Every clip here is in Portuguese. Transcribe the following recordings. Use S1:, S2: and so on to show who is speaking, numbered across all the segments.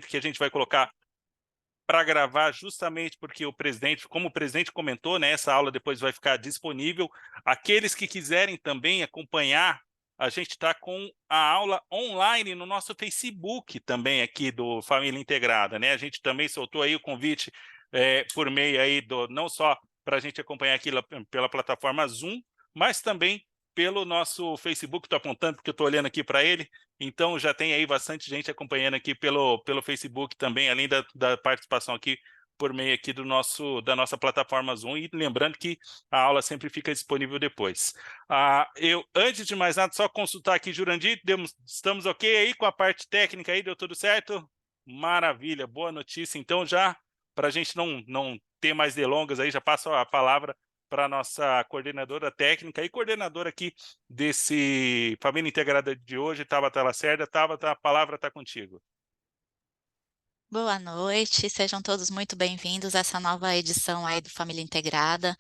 S1: que a gente vai colocar para gravar, justamente porque o presidente, como o presidente comentou, né, essa aula depois vai ficar disponível. Aqueles que quiserem também acompanhar, a gente está com a aula online no nosso Facebook também aqui do Família Integrada, né? A gente também soltou aí o convite por meio aí do, não só para a gente acompanhar aqui pela plataforma Zoom, mas também pelo nosso Facebook. Estou apontando porque eu estou olhando aqui para ele. Então, já tem aí bastante gente acompanhando aqui pelo Facebook também, além da participação aqui por meio aqui da nossa plataforma Zoom. E lembrando que a aula sempre fica disponível depois. Antes de mais nada, só consultar aqui, Jurandir, estamos ok aí com a parte técnica aí? Deu tudo certo? Maravilha, boa notícia. Então, já para a gente não ter mais delongas aí, já passo a palavra para a nossa coordenadora técnica e coordenadora aqui desse Família Integrada de hoje, Tabata Lacerda. Tabata, a palavra está contigo.
S2: Boa noite, sejam todos muito bem-vindos a essa nova edição aí do Família Integrada.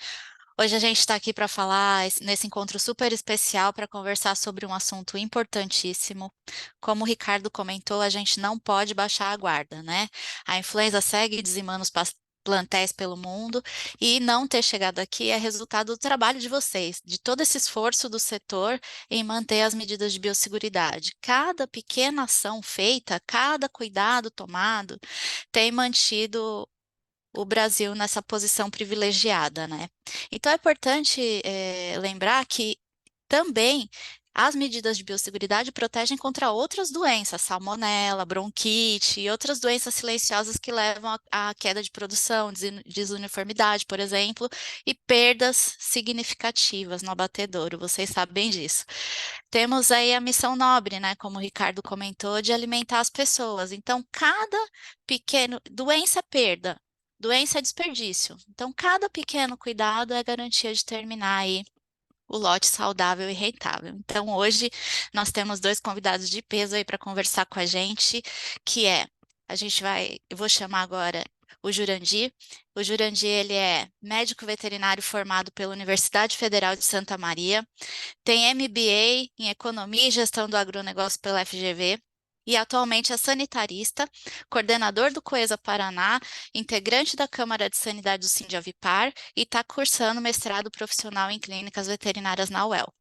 S2: Hoje a gente está aqui para falar nesse encontro super especial para conversar sobre um assunto importantíssimo. Como o Ricardo comentou, a gente não pode baixar a guarda, né? A influenza segue dizimando os plantéis pelo mundo e não ter chegado aqui é resultado do trabalho de vocês, de todo esse esforço do setor em manter as medidas de biosseguridade. Cada pequena ação feita, cada cuidado tomado tem mantido o Brasil nessa posição privilegiada, né? Então é importante lembrar que também as medidas de biosseguridade protegem contra outras doenças, salmonela, bronquite e outras doenças silenciosas que levam à queda de produção, desuniformidade, por exemplo, e perdas significativas no abatedouro. Vocês sabem disso. Temos aí a missão nobre, né, como o Ricardo comentou, de alimentar as pessoas. Então, cada pequeno doença é perda, doença é desperdício. Então, cada pequeno cuidado é garantia de terminar aí o lote saudável e rentável. Então, hoje nós temos dois convidados de peso aí para conversar com a gente, que é, eu vou chamar agora o Jurandir. O Jurandir, ele é médico veterinário formado pela Universidade Federal de Santa Maria, tem MBA em Economia e Gestão do Agronegócio pela FGV, e atualmente é sanitarista, coordenador do Coesa Paraná, integrante da Câmara de Sanidade do Sindavipar e está cursando mestrado profissional em clínicas veterinárias na UEL.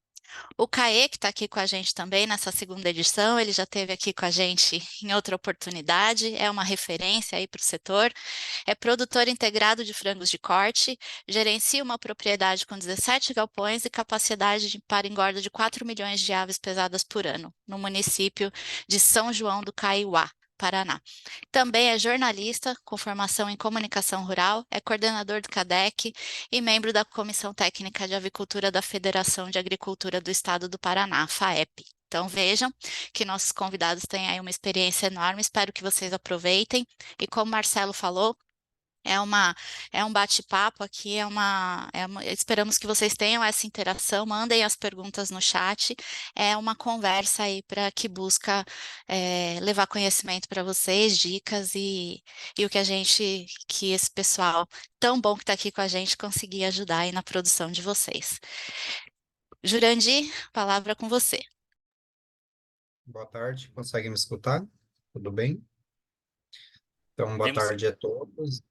S2: O Caê, que está aqui com a gente também nessa segunda edição, ele já esteve aqui com a gente em outra oportunidade, é uma referência aí para o setor, é produtor integrado de frangos de corte, gerencia uma propriedade com 17 galpões e capacidade para engorda de 4 milhões de aves pesadas por ano, no município de São João do Caiuá, Paraná. Também é jornalista com formação em comunicação rural, é coordenador do CADEC e membro da Comissão Técnica de Avicultura da Federação de Agricultura do Estado do Paraná, FAEP. Então vejam que nossos convidados têm aí uma experiência enorme, espero que vocês aproveitem. E como o Marcelo falou, é uma, é um bate-papo aqui, esperamos que vocês tenham essa interação, mandem as perguntas no chat, é uma conversa aí para que busca levar conhecimento para vocês, dicas e o que esse pessoal tão bom que está aqui com a gente conseguir ajudar aí na produção de vocês. Jurandir, palavra com você.
S3: Boa tarde, consegue me escutar? Tudo bem? Então, boa
S1: Temos sim.
S3: tarde a todos.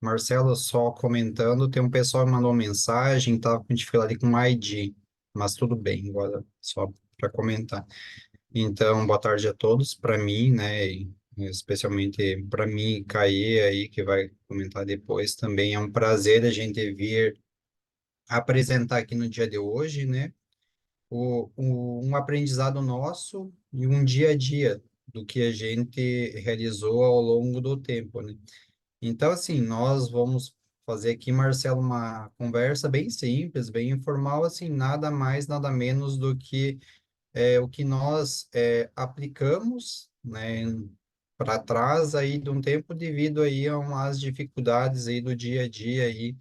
S3: Marcelo, só comentando, tem um pessoal que mandou uma mensagem, tava com dificuldade com o ID, mas tudo bem, agora só para comentar. Então, boa tarde a todos, para mim, né, e especialmente para mim e Caê aí, que vai comentar depois, também é um prazer a gente vir apresentar aqui no dia de hoje, né, um aprendizado nosso e um dia a dia do que a gente realizou ao longo do tempo, né? Então, assim, nós vamos fazer aqui, Marcelo, uma conversa bem simples, bem informal, assim, nada mais, nada menos do que o que nós aplicamos, né, para trás aí de um tempo devido aí a umas dificuldades aí do dia a dia aí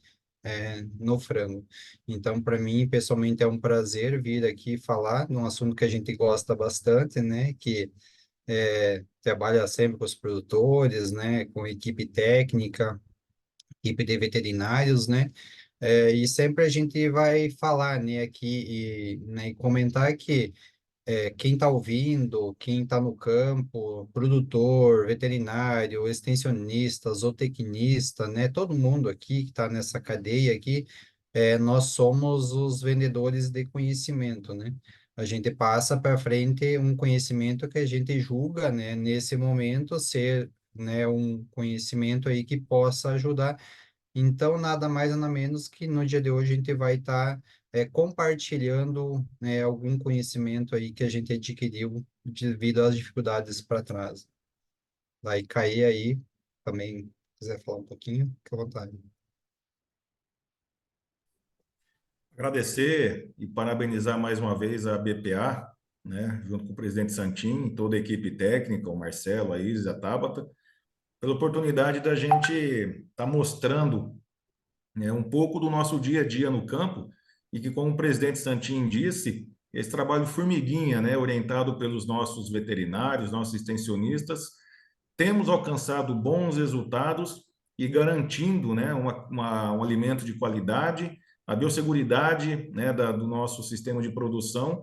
S3: no frango. Então, para mim, pessoalmente, é um prazer vir aqui falar de um assunto que a gente gosta bastante, né, que trabalha sempre com os produtores, né, com equipe técnica, equipe de veterinários, né, e sempre a gente vai falar, né, aqui e, né, e comentar que quem está ouvindo, quem está no campo, produtor, veterinário, extensionista, zootecnista, né? Todo mundo aqui que está nessa cadeia aqui, nós somos os vendedores de conhecimento, né? A gente passa para frente um conhecimento que a gente julga, né, nesse momento ser, né, um conhecimento aí que possa ajudar. Então, nada mais nada menos que no dia de hoje a gente vai estar compartilhando, né, algum conhecimento aí que a gente adquiriu devido às dificuldades para trás. Vai cair aí, também, se quiser falar um pouquinho, fique à vontade.
S4: Agradecer e parabenizar mais uma vez a BPA, né, junto com o presidente Santin, toda a equipe técnica, o Marcelo, a Isis, a Tabata, pela oportunidade da gente estar mostrando, né, um pouco do nosso dia a dia no campo e que, como o presidente Santin disse, esse trabalho formiguinha, né, orientado pelos nossos veterinários, nossos extensionistas, temos alcançado bons resultados e garantindo, né, um alimento de qualidade, a biosseguridade, né, do nosso sistema de produção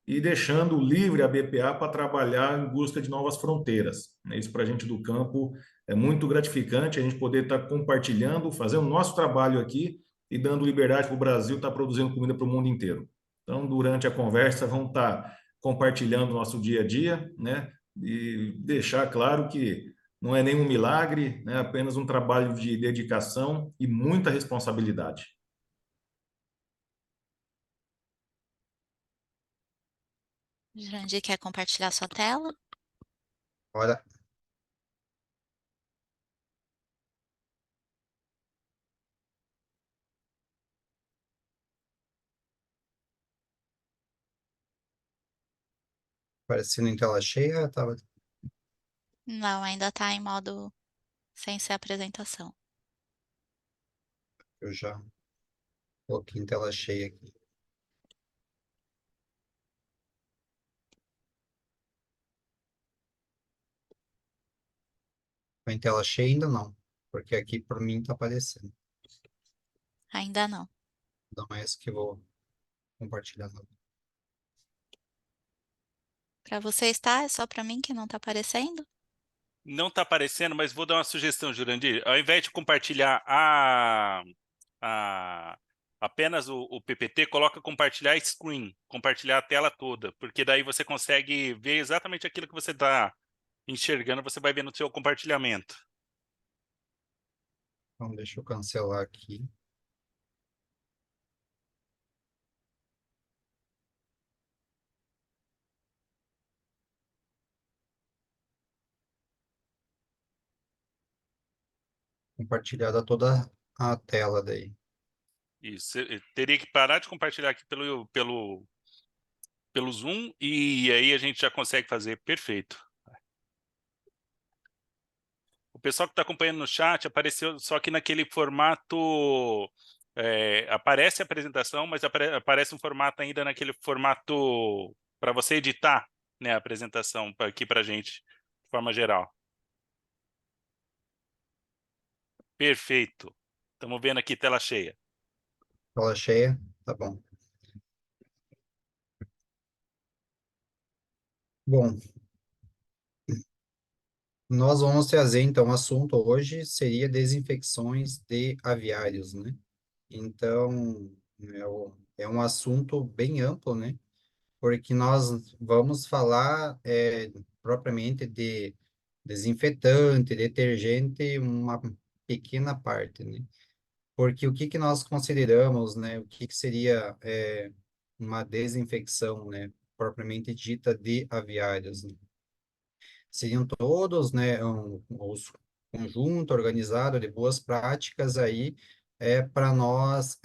S4: e deixando livre a BPA para trabalhar em busca de novas fronteiras. Isso para a gente do campo é muito gratificante, a gente poder estar compartilhando, fazendo o nosso trabalho aqui e dando liberdade para o Brasil estar produzindo comida para o mundo inteiro. Então, durante a conversa, vamos estar compartilhando o nosso dia a dia, né? E deixar claro que não é nenhum milagre, né? Apenas um trabalho de dedicação e muita responsabilidade.
S2: Jurandir, quer compartilhar sua tela?
S3: Olha, aparecendo em tela cheia, tava,
S2: Não, ainda está em modo sem ser apresentação.
S3: eu já coloquei em tela cheia aqui. Em tela cheia ainda não, porque aqui por mim está aparecendo.
S2: Ainda não.
S3: Não é esse que eu vou compartilhar. Não.
S2: Para você está, é só para mim que não está aparecendo?
S1: Não está aparecendo, mas vou dar uma sugestão, Jurandir. Ao invés de compartilhar a- apenas o PPT, coloca compartilhar screen, compartilhar a tela toda, porque daí você consegue ver exatamente aquilo que você está enxergando, você vai ver no seu compartilhamento.
S3: Então, deixa eu cancelar aqui. Compartilhada toda a tela daí.
S1: Isso, eu teria que parar de compartilhar aqui pelo Zoom e aí a gente já consegue fazer perfeito. O pessoal que está acompanhando no chat apareceu só que naquele formato, aparece a apresentação, mas aparece um formato ainda naquele formato para você editar, né, a apresentação aqui para a gente, de forma geral. Perfeito. Estamos vendo aqui tela cheia.
S3: Tela cheia, tá bom. Bom, nós vamos trazer, então, o assunto hoje seria desinfecções de aviários, né? Então, é um assunto bem amplo, né? Porque nós vamos falar propriamente de desinfetante, detergente, uma pequena parte, né? Porque o que que nós consideramos, né? O que que seria uma desinfecção, né? Propriamente dita de aviários, né? Seriam todos, né, os conjunto organizado de boas práticas aí para nós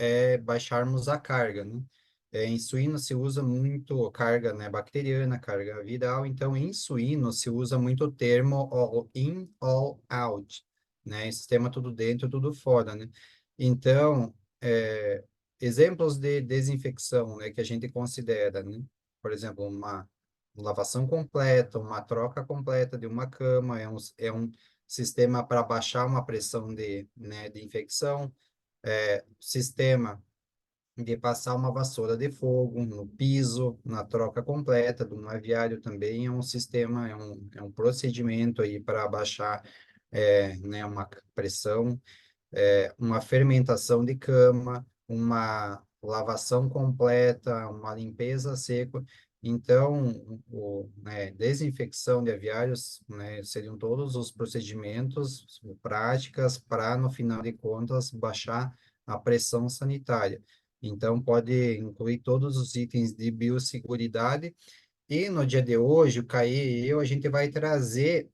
S3: baixarmos a carga, né? Em suíno se usa muito carga, né, bacteriana, carga viral, então em suíno se usa muito o termo all in, all out, né? Sistema tudo dentro, tudo fora, né? Então, exemplos de desinfecção, né, que a gente considera, né? Por exemplo, uma lavação completa, uma troca completa de uma cama, é um sistema para baixar uma pressão de, né, de infecção, sistema de passar uma vassoura de fogo no piso, na troca completa do aviário também é um sistema, é um procedimento aí para baixar né, uma pressão, uma fermentação de cama, uma lavação completa, uma limpeza a seco. Então, desinfecção de aviários, né, seriam todos os procedimentos, práticas para, no final de contas, baixar a pressão sanitária. Então, pode incluir todos os itens de biosseguridade. E no dia de hoje, o Caê e eu, a gente vai trazer,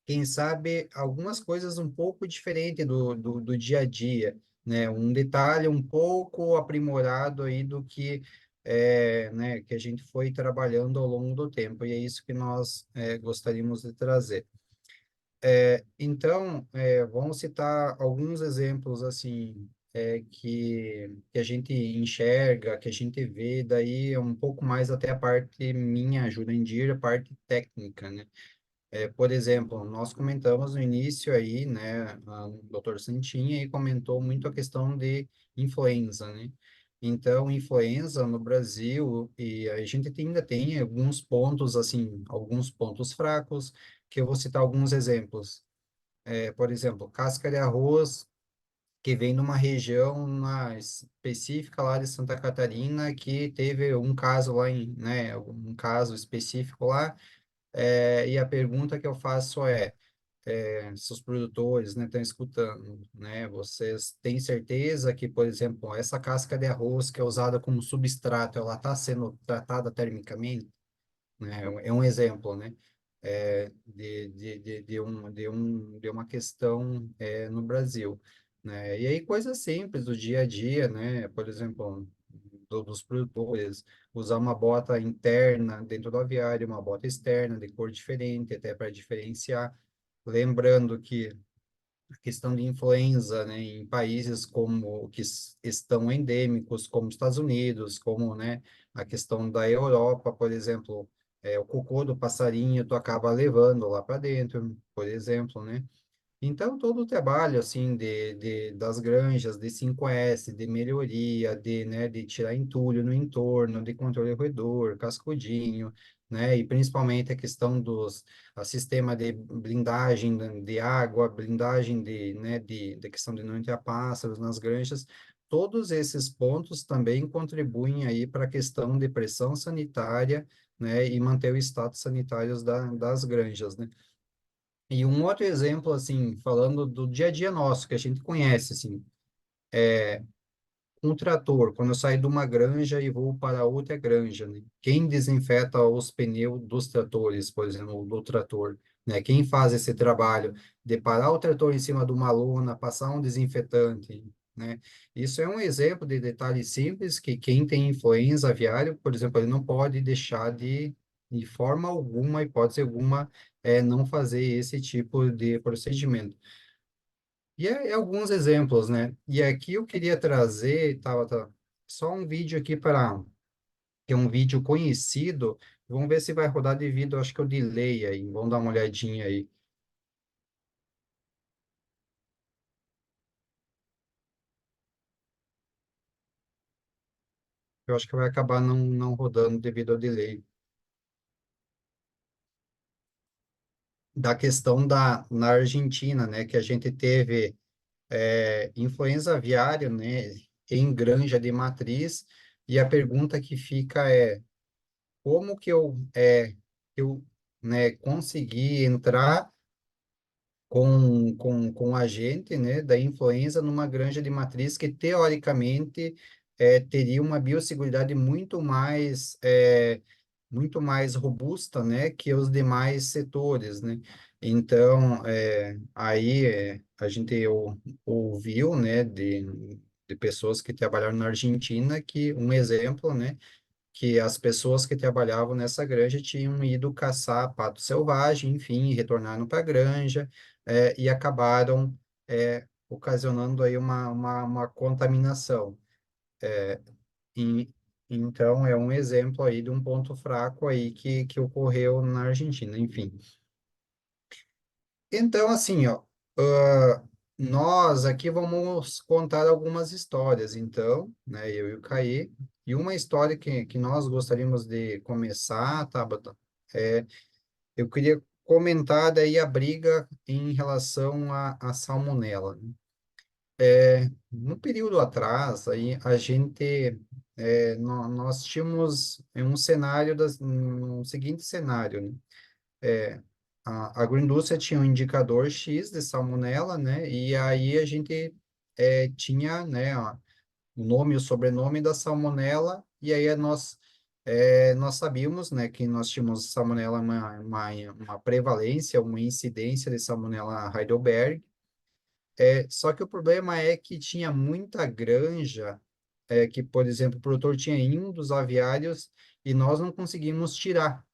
S3: quem sabe, algumas coisas um pouco diferentes do dia a dia, né? Um detalhe um pouco aprimorado aí do que, né, que a gente foi trabalhando ao longo do tempo, e é isso que nós gostaríamos de trazer. Então, vamos citar alguns exemplos, assim, que a gente enxerga, que a gente vê, daí é um pouco mais até a parte minha, Jurandir, a parte técnica, né? Por exemplo, nós comentamos no início aí, né, o Dr. Santinha aí comentou muito a questão de influenza, né? Então, influenza no Brasil, e a gente ainda tem alguns pontos, assim, alguns pontos fracos, que eu vou citar alguns exemplos. Por exemplo, casca de arroz, que vem de uma região específica lá de Santa Catarina, que teve um caso lá né, um caso específico lá, e a pergunta que eu faço se os produtores, né, estão escutando, né, vocês têm certeza que, por exemplo, essa casca de arroz que é usada como substrato, ela está sendo tratada termicamente? Né? É um exemplo, né? De uma questão no Brasil, né? E aí coisas simples do dia a dia, né? Por exemplo, dos produtores, usar uma bota interna dentro do aviário, uma bota externa de cor diferente, até para diferenciar. Lembrando que a questão de influenza, né, em países como que estão endêmicos, como os Estados Unidos, como, né, a questão da Europa, por exemplo, o cocô do passarinho tu acaba levando lá para dentro, por exemplo, né? Então, todo o trabalho, assim, das granjas, de 5S, de melhoria, né, de tirar entulho no entorno, de controle roedor, cascudinho, né, e principalmente a questão a sistema de blindagem de água, blindagem de questão de não entrar pássaros nas granjas, todos esses pontos também contribuem aí para a questão de pressão sanitária, né, e manter o status sanitário das granjas, né. E um outro exemplo, assim, falando do dia a dia nosso, que a gente conhece, assim, um trator, quando eu saio de uma granja e vou para outra granja, né? Quem desinfeta os pneus dos tratores, por exemplo, do trator, né? Quem faz esse trabalho de parar o trator em cima de uma lona, passar um desinfetante, né? Isso é um exemplo de detalhe simples que quem tem influenza aviária, por exemplo, ele não pode deixar de forma alguma, hipótese alguma, não fazer esse tipo de procedimento. E alguns exemplos, né? E aqui eu queria trazer, tá, só um vídeo aqui que é um vídeo conhecido. Vamos ver se vai rodar devido, acho que eu delay aí. Vamos dar uma olhadinha aí. Eu acho que vai acabar não rodando devido ao delay. Da questão na Argentina, né? Que a gente teve influenza aviária, né? Em granja de matriz. E a pergunta que fica como que eu né, consegui entrar com a gente, né, da influenza numa granja de matriz que, teoricamente, teria uma biosseguridade muito mais robusta, né, que os demais setores, né? Então, aí a gente ouviu, né, de pessoas que trabalharam na Argentina, que um exemplo, né, que as pessoas que trabalhavam nessa granja tinham ido caçar pato selvagem, enfim, retornaram para a granja, e acabaram ocasionando aí uma contaminação. E, então, é um exemplo aí de um ponto fraco aí que ocorreu na Argentina, enfim. Então, assim, ó, nós aqui vamos contar algumas histórias, então, né, eu e o Caê, e uma história que nós gostaríamos de começar, Tabata, é, eu queria comentar daí a briga em relação à salmonela, né? No período atrás, aí a gente, nós tínhamos um cenário, um seguinte cenário, né? A agroindústria tinha um indicador X de salmonela, né? E aí a gente tinha, né, o nome e o sobrenome da salmonela, e aí nós sabíamos, né, que nós tínhamos salmonela, uma prevalência, uma incidência de salmonela Heidelberg. Só que o problema é que tinha muita granja, que, por exemplo, o produtor tinha em um dos aviários e nós não conseguimos tirar.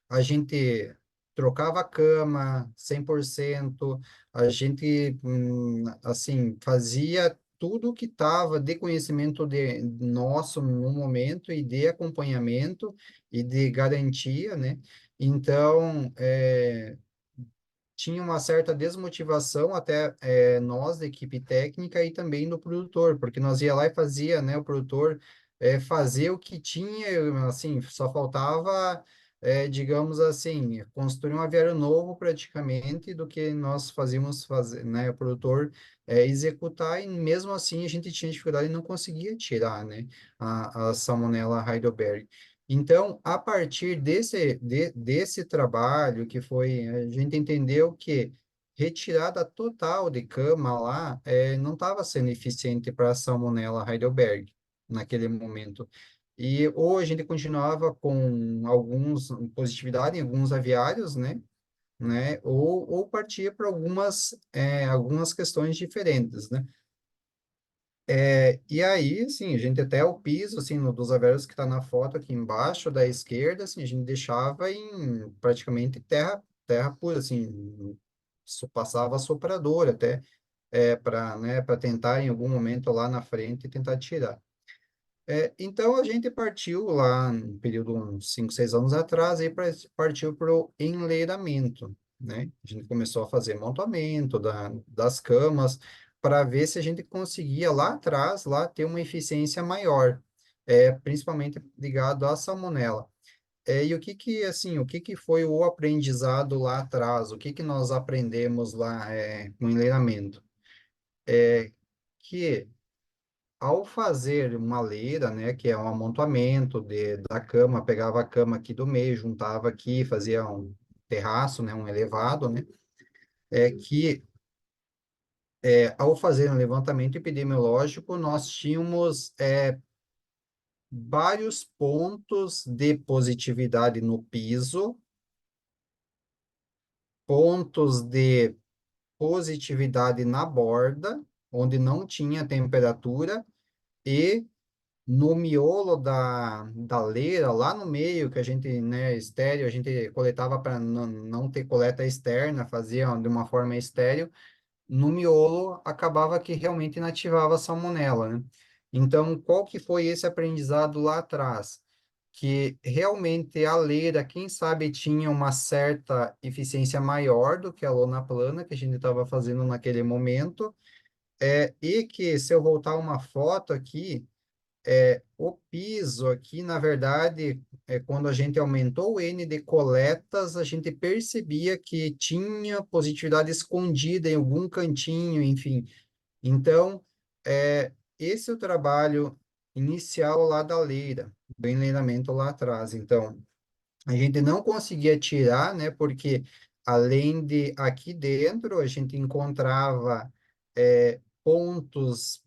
S3: A gente trocava a cama 100%, a gente, assim, fazia tudo que estava de conhecimento de nosso no momento e de acompanhamento e de garantia, né? Então, tinha uma certa desmotivação até nós da equipe técnica e também do produtor, porque nós ia lá e fazia, né, o produtor fazer o que tinha, assim, só faltava, digamos assim, construir um aviário novo praticamente do que nós fazíamos fazer, né, o produtor executar e mesmo assim a gente tinha dificuldade e não conseguia tirar, né, a Salmonella Heidelberg. Então, a partir desse trabalho que foi, a gente entendeu que retirada total de cama lá não estava sendo eficiente para a Salmonella Heidelberg naquele momento. E ou a gente continuava com alguns positividade em alguns aviários, né? Ou partia para algumas questões diferentes, né? E aí, assim, a gente até o piso, assim, dos aversos que está na foto aqui embaixo da esquerda, assim, a gente deixava em praticamente terra pura, assim, passava soprador até, para, né, para tentar em algum momento lá na frente tentar tirar. Então a gente partiu lá no período uns 5, 6 anos atrás e partiu para o enleiramento, né? A gente começou a fazer montamento das camas para ver se a gente conseguia lá atrás lá ter uma eficiência maior, principalmente ligado à salmonela. E o que que foi o aprendizado lá atrás? O que que nós aprendemos lá com o enleiramento? Que ao fazer uma leira, né, que é um amontoamento da cama, pegava a cama aqui do meio, juntava aqui, fazia um terraço, né, um elevado, né, que ao fazer um levantamento epidemiológico, nós tínhamos vários pontos de positividade no piso, pontos de positividade na borda, onde não tinha temperatura, e no miolo da leira, lá no meio, que a gente, né, estéreo, a gente coletava para não ter coleta externa, fazia de uma forma estéreo, no miolo acabava que realmente inativava a salmonela, né? Então, qual que foi esse aprendizado lá atrás? Que realmente a leira, quem sabe, tinha uma certa eficiência maior do que a lona plana que a gente estava fazendo naquele momento, e que, se eu voltar uma foto aqui, o piso aqui, na verdade, quando a gente aumentou o N de coletas, a gente percebia que tinha positividade escondida em algum cantinho, enfim. Então, esse é o trabalho inicial lá da leira, do enleiramento lá atrás. Então, a gente não conseguia tirar, né? Porque além de aqui dentro, a gente encontrava pontos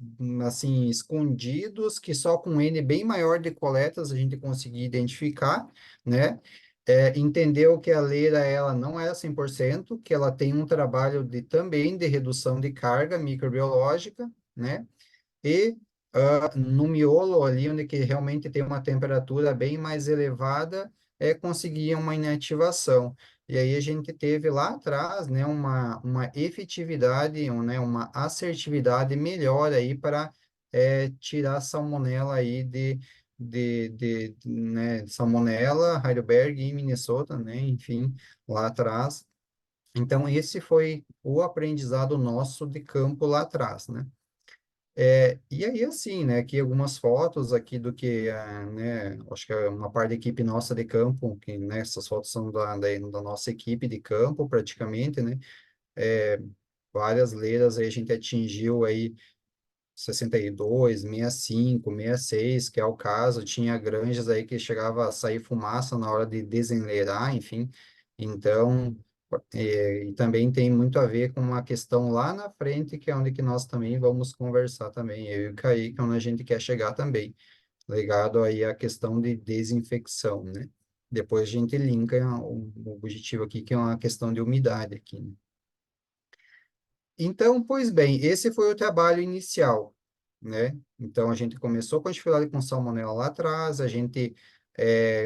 S3: assim escondidos que só com N bem maior de coletas a gente conseguia identificar, né? Entendeu que a leira ela não é 100%, que ela tem um trabalho também de redução de carga microbiológica, né? E no miolo ali, onde que realmente tem uma temperatura bem mais elevada, conseguia uma inativação. E aí a gente teve lá atrás, né, uma efetividade, né, uma assertividade melhor aí para tirar a salmonela aí né, salmonela, Heidelberg e Minnesota, né, enfim, lá atrás. Então, esse foi o aprendizado nosso de campo lá atrás, né? E aí, assim, né, aqui algumas fotos aqui do que, né, acho que é uma parte da equipe nossa de campo, que, né, essas fotos são da nossa equipe de campo, praticamente, né, várias leiras aí a gente atingiu aí 62, 65, 66, que é o caso, tinha granjas aí que chegava a sair fumaça na hora de desenleirar, enfim, então, e também tem muito a ver com uma questão lá na frente, que é onde que nós também vamos conversar também, eu e o Kaique, onde a gente quer chegar também, ligado aí à questão de desinfecção, né? Depois a gente linka o objetivo aqui, que é uma questão de umidade aqui, né? Então, pois bem, esse foi o trabalho inicial, né? Então, a gente começou com a dificuldade com salmonela lá atrás, a gente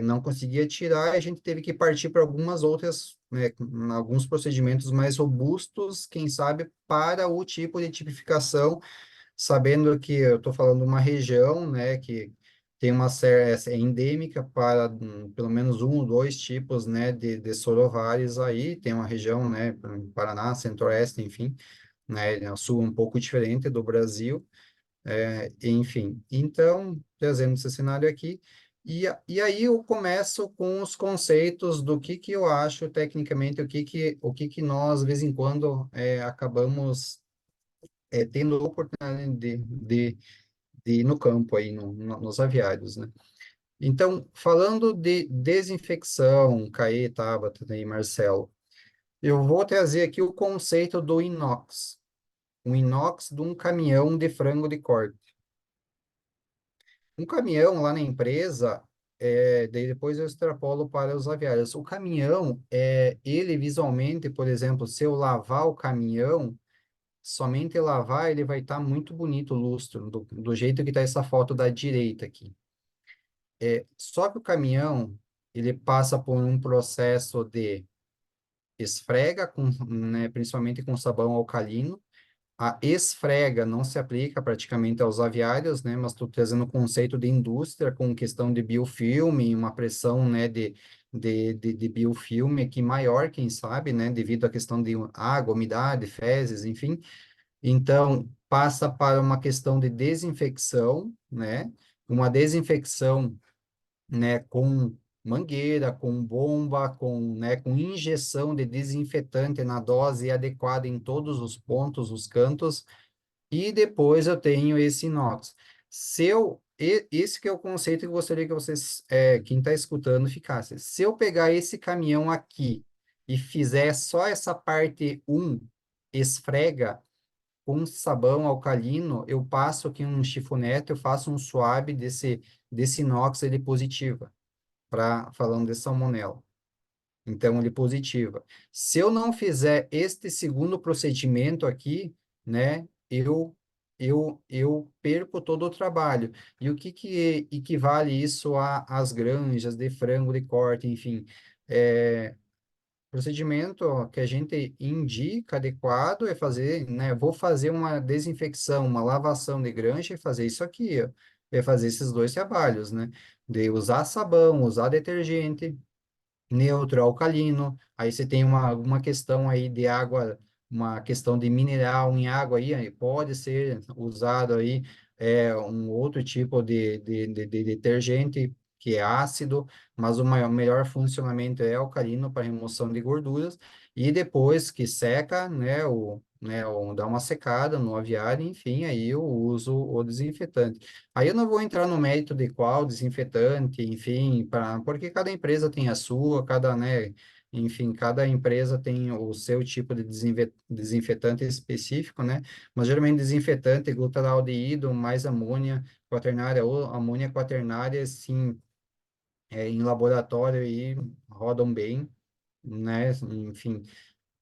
S3: não conseguia tirar, e a gente teve que partir para algumas outras, né, alguns procedimentos mais robustos, quem sabe, para o tipo de tipificação, sabendo que eu estou falando de uma região, né, que tem uma série é endêmica para pelo menos um ou dois tipos, né, de sorovares aí, tem uma região, né, Paraná, Centro-Oeste, enfim, né, o sul é um pouco diferente do Brasil, enfim. Então, trazendo esse cenário aqui, e aí eu começo com os conceitos do que eu acho tecnicamente, o que nós, de vez em quando, acabamos tendo a oportunidade de ir no campo aí, nos aviários, né? Então, falando de desinfecção, Caê, Tabata e Marcelo, eu vou trazer aqui o conceito do inox, um inox de um caminhão de frango de corte. Um caminhão lá na empresa, daí depois eu extrapolo para os aviários. O caminhão, ele visualmente, por exemplo, se eu lavar o caminhão, somente lavar, ele vai estar muito bonito o lustro, do jeito que está essa foto da direita aqui. Só que o caminhão, ele passa por um processo de esfrega, né, principalmente com sabão alcalino. A esfrega não se aplica praticamente aos aviários, né, mas estou trazendo o conceito de indústria com questão de biofilme, uma pressão, né, de biofilme aqui maior, quem sabe, né, devido à questão de água, umidade, fezes, enfim. Então, passa para uma questão de desinfecção, né, uma desinfecção, né, com mangueira, com bomba, com injeção de desinfetante na dose adequada em todos os pontos, os cantos, e depois eu tenho esse inox. Esse que é o conceito que eu gostaria que vocês, quem está escutando, ficasse. Se eu pegar esse caminhão aqui e fizer só essa parte um esfrega, com sabão alcalino, eu passo aqui um chifonete, eu faço um swab desse inox, ele positiva, falando de salmonela. Então, ele positiva. Se eu não fizer este segundo procedimento aqui, né, eu perco todo o trabalho. E o que equivale isso às granjas de frango de corte, enfim, procedimento que a gente indica adequado é fazer, né? Vou fazer uma desinfecção, uma lavação de granja e fazer isso aqui, ó. É fazer esses dois trabalhos, né? De usar sabão, usar detergente, neutro, alcalino. Aí você tem uma questão aí de água, uma questão de mineral em água aí pode ser usado aí um outro tipo de detergente que é ácido, mas o melhor funcionamento é alcalino para remoção de gorduras. E depois que seca, dá uma secada no aviário, enfim, aí eu uso o desinfetante. Aí eu não vou entrar no mérito de qual desinfetante, enfim, porque cada empresa tem a sua, enfim, cada empresa tem o seu tipo de desinfetante específico, né? Mas geralmente desinfetante, glutaraldeído, mais amônia quaternária ou amônia quaternária, sim, em laboratório aí rodam bem, né? Enfim,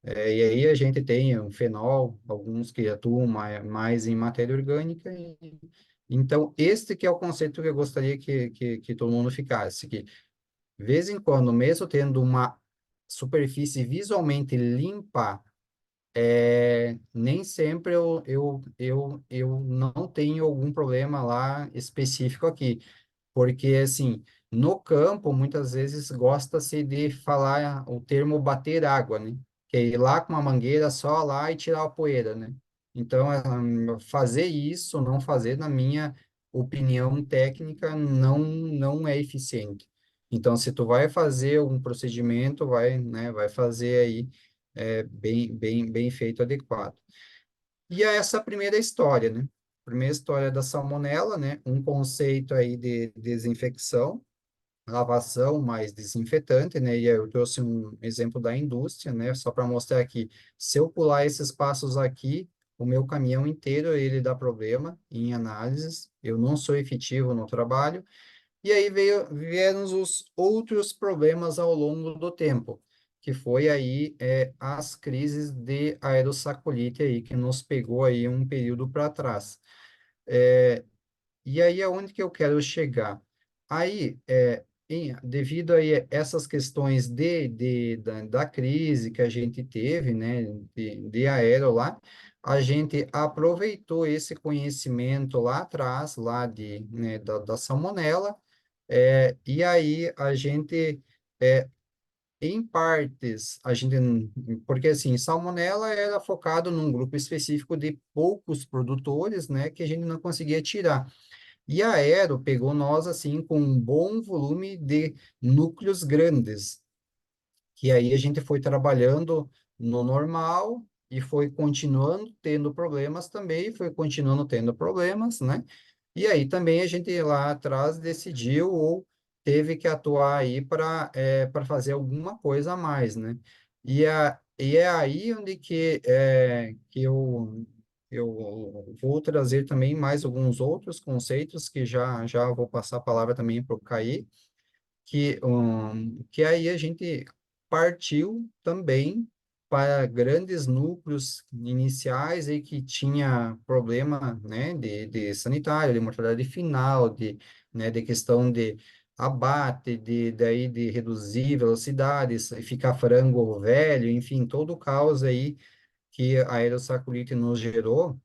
S3: e aí a gente tem o fenol, alguns que atuam mais em matéria orgânica. Então, este que é o conceito que eu gostaria que todo mundo ficasse, que, de vez em quando, mesmo tendo uma superfície visualmente limpa, nem sempre eu não tenho algum problema lá específico aqui. Porque, assim, no campo, muitas vezes gosta-se de falar o termo bater água, né? que é ir lá com uma mangueira só lá e tirar a poeira, né? Então, fazer isso, não fazer, na minha opinião técnica, não é eficiente. Então, se tu vai fazer um procedimento, vai fazer aí bem feito, adequado. E é essa a primeira história, né? Primeira história da salmonela, né? Um conceito aí de desinfecção, lavação mais desinfetante, né? E aí eu trouxe um exemplo da indústria, né? Só para mostrar que se eu pular esses passos aqui, o meu caminhão inteiro ele dá problema em análises, eu não sou efetivo no trabalho, e aí vieram os outros problemas ao longo do tempo, que foi aí as crises de aerossacolite aí, que nos pegou aí um período para trás. E aí, aonde que eu quero chegar? Aí, devido aí a essas questões da crise que a gente teve, né, de aero lá, a gente aproveitou esse conhecimento lá atrás, né, da salmonela, e aí a gente, em partes, porque assim, salmonela era focado num grupo específico de poucos produtores, né, que a gente não conseguia tirar. E a Aero pegou nós, assim, com um bom volume de núcleos grandes, que aí a gente foi trabalhando no normal e foi continuando tendo problemas também, foi continuando tendo problemas, né? E aí também a gente lá atrás decidiu ou teve que atuar aí para fazer alguma coisa a mais, né? E é aí onde que eu vou trazer também mais alguns outros conceitos que já vou passar a palavra também para o Caí, que aí a gente partiu também para grandes núcleos iniciais aí que tinha problema, né, de sanitário, de mortalidade final, né, de questão de abate, daí de reduzir velocidades, e ficar frango velho, enfim, todo o caos aí que a aerossaculite nos gerou,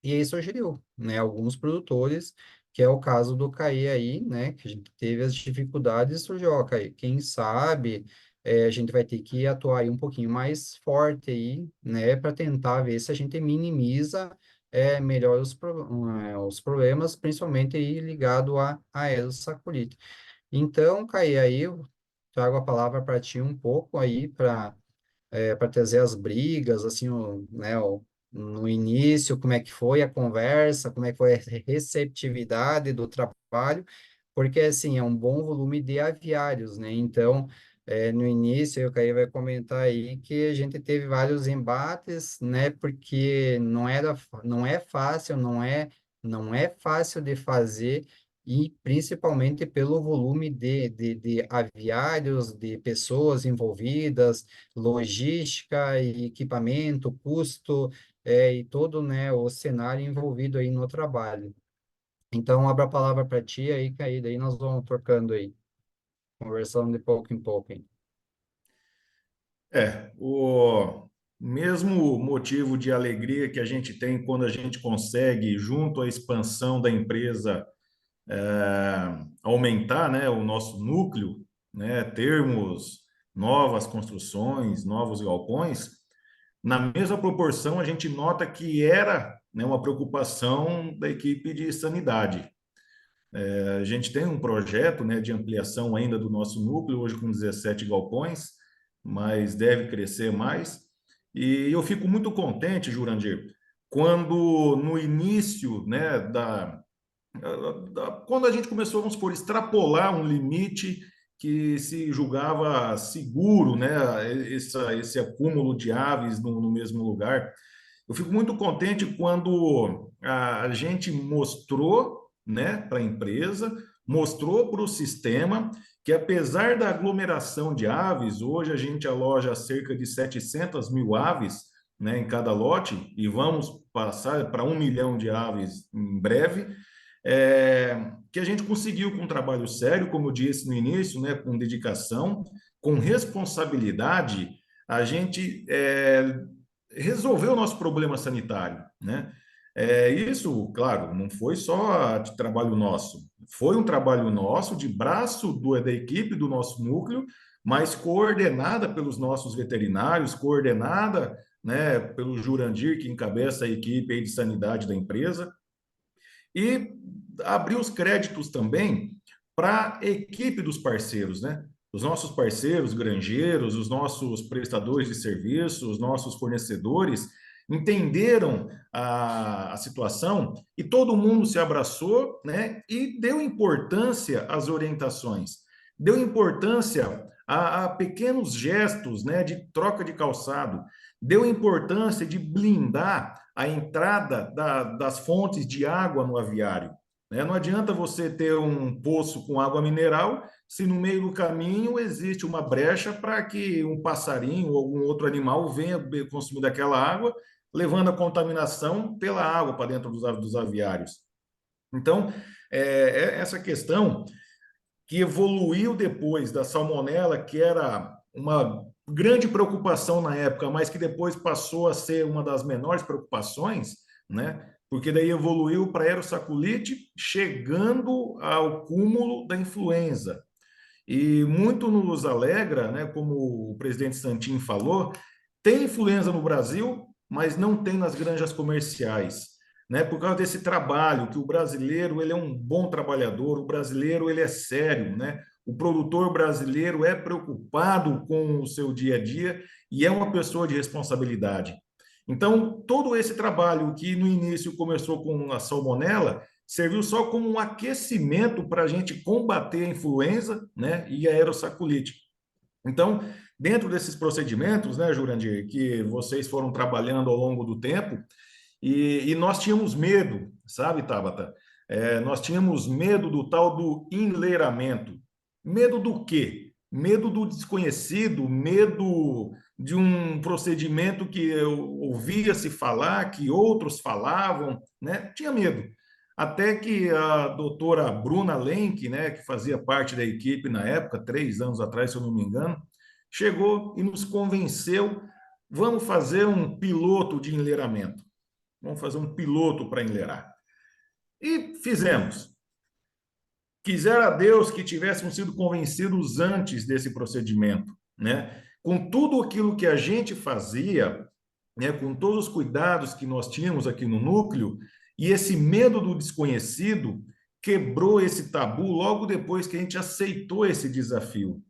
S3: e aí surgiu, né, alguns produtores, que é o caso do Caí aí, né, que a gente teve as dificuldades, surgiu, ó, Caí, quem sabe a gente vai ter que atuar aí um pouquinho mais forte aí, né, para tentar ver se a gente minimiza melhor os problemas, principalmente aí ligado a aerossaculite. Então, Caí, aí eu trago a palavra para ti um pouco aí para trazer as brigas, assim, no início, como é que foi a conversa, como é que foi a receptividade do trabalho, porque, assim, é um bom volume de aviários, né? Então, no início, o Caio vai comentar aí que a gente teve vários embates, né? Porque não é fácil, não é fácil de fazer, e principalmente pelo volume de aviários, de pessoas envolvidas, logística e equipamento, custo, e todo, né, o cenário envolvido aí no trabalho. Então, abro a palavra para ti aí, Caí, daí nós vamos trocando aí, conversando de pouco em pouco aí.
S4: O mesmo motivo de alegria que a gente tem quando a gente consegue, junto à expansão da empresa, aumentar, né, o nosso núcleo, né, termos novas construções, novos galpões, na mesma proporção a gente nota que era, né, uma preocupação da equipe de sanidade. A gente tem um projeto, né, de ampliação ainda do nosso núcleo, hoje com 17 galpões, mas deve crescer mais. E eu fico muito contente, Jurandir, quando no início, né, quando a gente começou, vamos supor, extrapolar um limite que se julgava seguro, né, esse acúmulo de aves no mesmo lugar. Eu fico muito contente quando a gente mostrou, né, para a empresa, mostrou para o sistema que, apesar da aglomeração de aves, hoje a gente aloja cerca de 700 mil aves, né, em cada lote, e vamos passar para 1 milhão de aves em breve, que a gente conseguiu com um trabalho sério, como eu disse no início, né, com dedicação, com responsabilidade, a gente resolveu o nosso problema sanitário, né? Isso, claro, não foi só de trabalho nosso, foi um trabalho nosso, de braço da equipe do nosso núcleo, mas coordenada pelos nossos veterinários, coordenada, né, pelo Jurandir, que encabeça a equipe aí de sanidade da empresa, e abrir os créditos também para a equipe dos parceiros, né? Os nossos parceiros, granjeiros, os nossos prestadores de serviços, os nossos fornecedores entenderam a situação e todo mundo se abraçou, né? E deu importância às orientações, deu importância a pequenos gestos, né? De troca de calçado, deu importância de blindar a entrada das fontes de água no aviário, né? Não adianta você ter um poço com água mineral se no meio do caminho existe uma brecha para que um passarinho ou algum outro animal venha consumir daquela água, levando a contaminação pela água para dentro dos aviários. Então, essa questão que evoluiu depois da salmonela, que era uma grande preocupação na época, mas que depois passou a ser uma das menores preocupações, né? Porque daí evoluiu para a aerosaculite, chegando ao cúmulo da influenza. E muito nos alegra, né, como o presidente Santin falou, tem influenza no Brasil, mas não tem nas granjas comerciais, né? Por causa desse trabalho, que o brasileiro ele é um bom trabalhador, o brasileiro ele é sério, né? O produtor brasileiro é preocupado com o seu dia a dia e é uma pessoa de responsabilidade. Então, todo esse trabalho que no início começou com a salmonela, serviu só como um aquecimento para a gente combater a influenza, né, e a aerosaculite. Então, dentro desses procedimentos, né, Jurandir, que vocês foram trabalhando ao longo do tempo, e nós tínhamos medo, sabe, Tabata? Nós tínhamos medo do tal do enleiramento. Medo do quê? Medo do desconhecido, medo de um procedimento que eu ouvia se falar, que outros falavam, né? Tinha medo. Até que a doutora Bruna Lenk, né, que fazia parte da equipe na época, 3 anos atrás, se eu não me engano, chegou e nos convenceu, vamos fazer um piloto de enleiramento. Vamos fazer um piloto para enleirar. E fizemos. Quisera Deus que tivéssemos sido convencidos antes desse procedimento, né? Com tudo aquilo que a gente fazia, né, com todos os cuidados que nós tínhamos aqui no núcleo, e esse medo do desconhecido quebrou esse tabu logo depois que a gente aceitou esse desafio,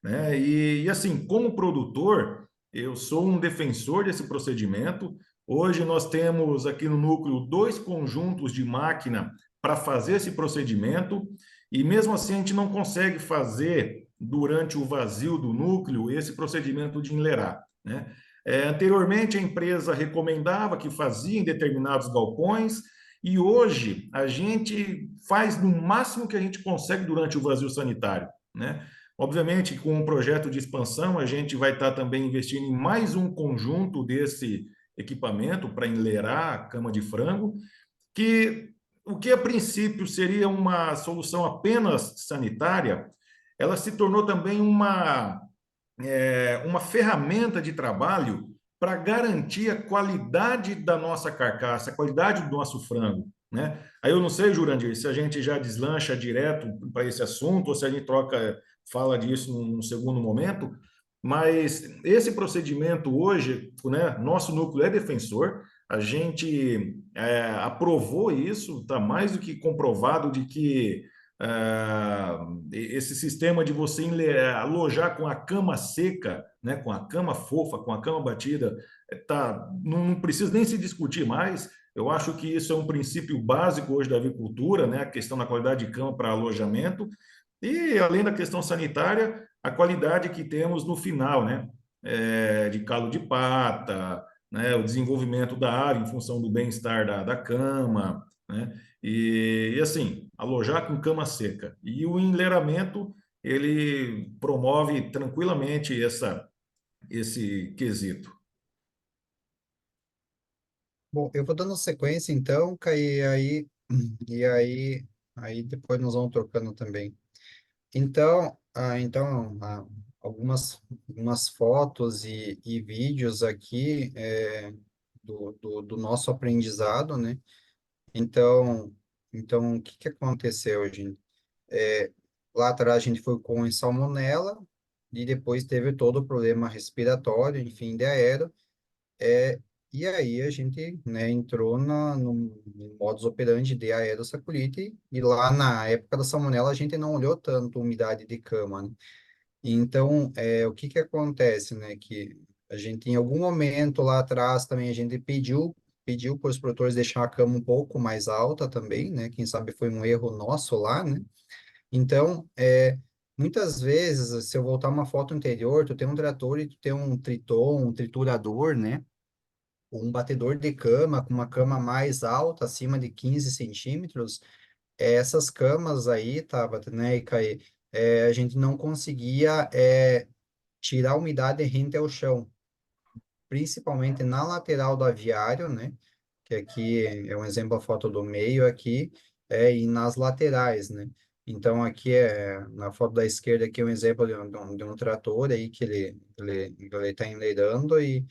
S4: né? E assim, como produtor, eu sou um defensor desse procedimento. Hoje nós temos aqui no núcleo 2 conjuntos de máquina para fazer esse procedimento, e mesmo assim a gente não consegue fazer durante o vazio do núcleo esse procedimento de enleirar, né? Anteriormente, a empresa recomendava que fazia em determinados galpões, e hoje a gente faz no máximo que a gente consegue durante o vazio sanitário, né? Obviamente, com um projeto de expansão, a gente vai estar também investindo em mais um conjunto desse equipamento para enleirar a cama de frango, que o que a princípio seria uma solução apenas sanitária, ela se tornou também uma ferramenta de trabalho para garantir a qualidade da nossa carcaça, a qualidade do nosso frango, né? Aí eu não sei, Jurandir, se a gente já deslancha direto para esse assunto ou se a gente fala disso num segundo momento, mas esse procedimento hoje, né, nosso núcleo é defensor, a gente aprovou isso, está mais do que comprovado de que esse sistema de você alojar com a cama seca, né, com a cama fofa, com a cama batida, não precisa nem se discutir mais. Eu acho que isso é um princípio básico hoje da avicultura, né, a questão da qualidade de cama para alojamento, e além da questão sanitária, a qualidade que temos no final, né, de calo de pata, né, o desenvolvimento da ave em função do bem-estar da cama, né? E assim, alojar com cama seca. E o enleiramento, ele promove tranquilamente esse quesito.
S3: Bom, eu vou dando sequência então, e aí depois nós vamos trocando também. Então, algumas fotos e vídeos aqui do nosso aprendizado, né? Então, então o que aconteceu, gente? É, Lá atrás a gente foi com salmonela, e depois teve todo o problema respiratório, enfim, de aero, e aí a gente, né, entrou no modus operandi de aerossaculite, e lá na época da salmonela a gente não olhou tanto umidade de cama, né? Então, o que que acontece, né, que a gente, em algum momento lá atrás também, a gente pediu para os produtores deixar a cama um pouco mais alta também, né, quem sabe foi um erro nosso lá, né? Então, muitas vezes, se eu voltar uma foto anterior, tu tem um trator e tu tem um triton, um triturador, né? Um batedor de cama com uma cama mais alta, acima de 15 centímetros, essas camas aí, Tabata, né, e Caí, a gente não conseguia tirar a umidade rente ao chão, principalmente na lateral do aviário, né? Que aqui é um exemplo a foto do meio aqui, e nas laterais, né? Então aqui na foto da esquerda aqui é um exemplo de um trator aí que ele está enleirando e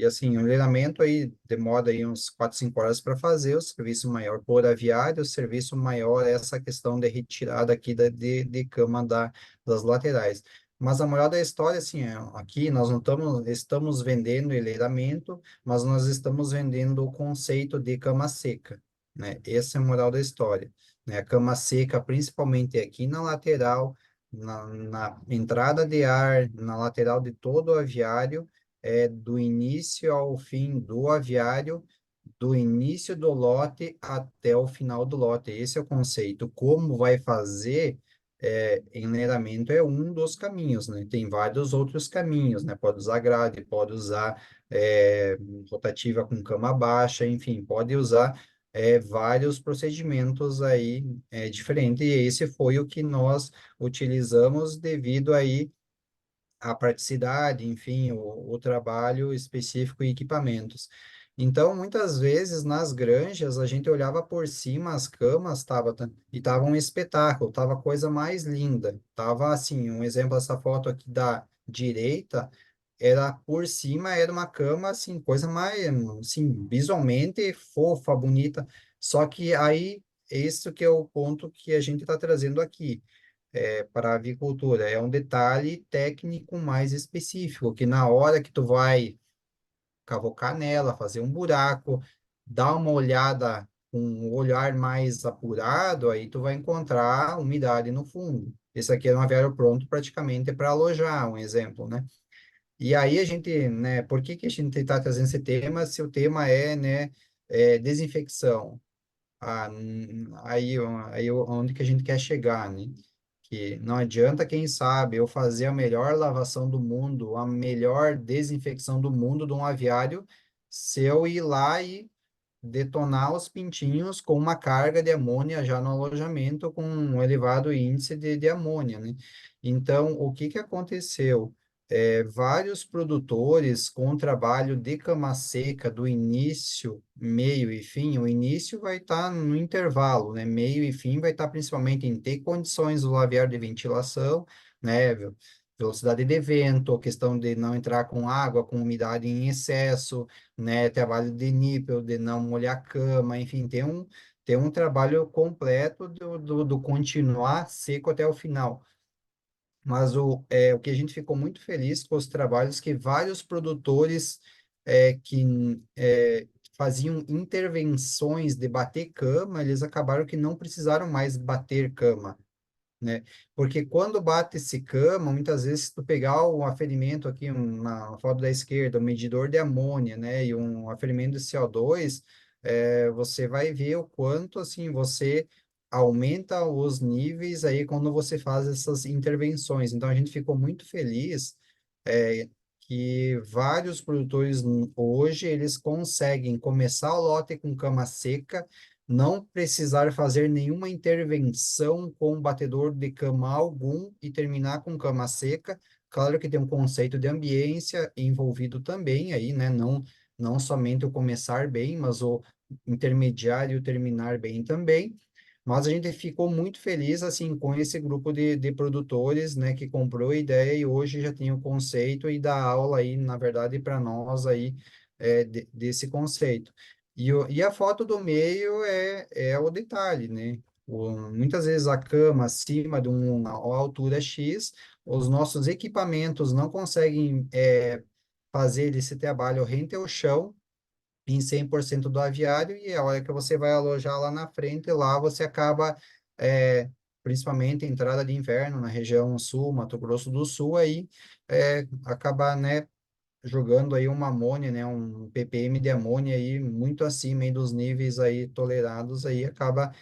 S3: assim, o enleiramento aí demora aí uns 4, 5 horas para fazer, o serviço maior por aviário, o serviço maior é essa questão de retirada aqui de cama das laterais. Mas a moral da história, assim, aqui nós não estamos vendendo enleiramento, mas nós estamos vendendo o conceito de cama seca, né? Essa é a moral da história, né? A cama seca, principalmente aqui na lateral, na entrada de ar, na lateral de todo o aviário, do início ao fim do aviário, do início do lote até o final do lote. Esse é o conceito. Como vai fazer enleiramento é um dos caminhos, né? Tem vários outros caminhos, né? Pode usar grade, pode usar rotativa com cama baixa, enfim, pode usar vários procedimentos aí diferentes. E esse foi o que nós utilizamos devido aí a praticidade, enfim, o trabalho específico e equipamentos. Então, muitas vezes, nas granjas, a gente olhava por cima as camas, e tava um espetáculo, tava a coisa mais linda. Tava assim, um exemplo, essa foto aqui da direita, era por cima, era uma cama, assim, coisa mais, assim, visualmente fofa, bonita. Só que aí, esse que é o ponto que a gente está trazendo aqui para a avicultura. É um detalhe técnico mais específico, que na hora que tu vai cavocar nela, fazer um buraco, dar uma olhada com um olhar mais apurado, aí tu vai encontrar umidade no fundo. Esse aqui é um aviário pronto praticamente para alojar, um exemplo, né? E aí a gente, né, por que que a gente está trazendo esse tema se o tema é, né, desinfecção? Aí onde que a gente quer chegar, né? Que não adianta, quem sabe, eu fazer a melhor lavação do mundo, a melhor desinfecção do mundo de um aviário, se eu ir lá e detonar os pintinhos com uma carga de amônia já no alojamento com um elevado índice de amônia, né? Então, o que que aconteceu? Vários produtores com trabalho de cama seca do início, meio e fim, o início vai estar no intervalo, né? Meio e fim vai estar principalmente em ter condições do labiar de ventilação, né? Velocidade de vento, questão de não entrar com água, com umidade em excesso, né? Trabalho de nípel, de não molhar a cama, enfim, tem um trabalho completo do continuar seco até o final. Mas o que a gente ficou muito feliz com os trabalhos que vários produtores que faziam intervenções de bater cama, eles acabaram que não precisaram mais bater cama, né? Porque quando bate esse cama, muitas vezes se tu pegar o aferimento aqui, na foto da esquerda, um medidor de amônia, né, e um aferimento de CO2, você vai ver o quanto, assim, você aumenta os níveis aí quando você faz essas intervenções. Então, a gente ficou muito feliz que vários produtores hoje, eles conseguem começar o lote com cama seca, não precisar fazer nenhuma intervenção com batedor de cama algum e terminar com cama seca. Claro que tem um conceito de ambiência envolvido também aí, né? Não somente o começar bem, mas o intermediar e o terminar bem também. Mas a gente ficou muito feliz assim com esse grupo de produtores, né, que comprou a ideia e hoje já tem o conceito e dá aula aí, na verdade, para nós aí desse conceito. E a foto do meio é o detalhe, né? Muitas vezes a cama acima de uma altura X, os nossos equipamentos não conseguem fazer esse trabalho rente ao chão em 100% do aviário, e a hora que você vai alojar lá na frente, lá você acaba, principalmente entrada de inverno na região sul, Mato Grosso do Sul, aí acaba, né, jogando aí uma amônia, né, um ppm de amônia aí muito acima aí dos níveis aí tolerados, aí acaba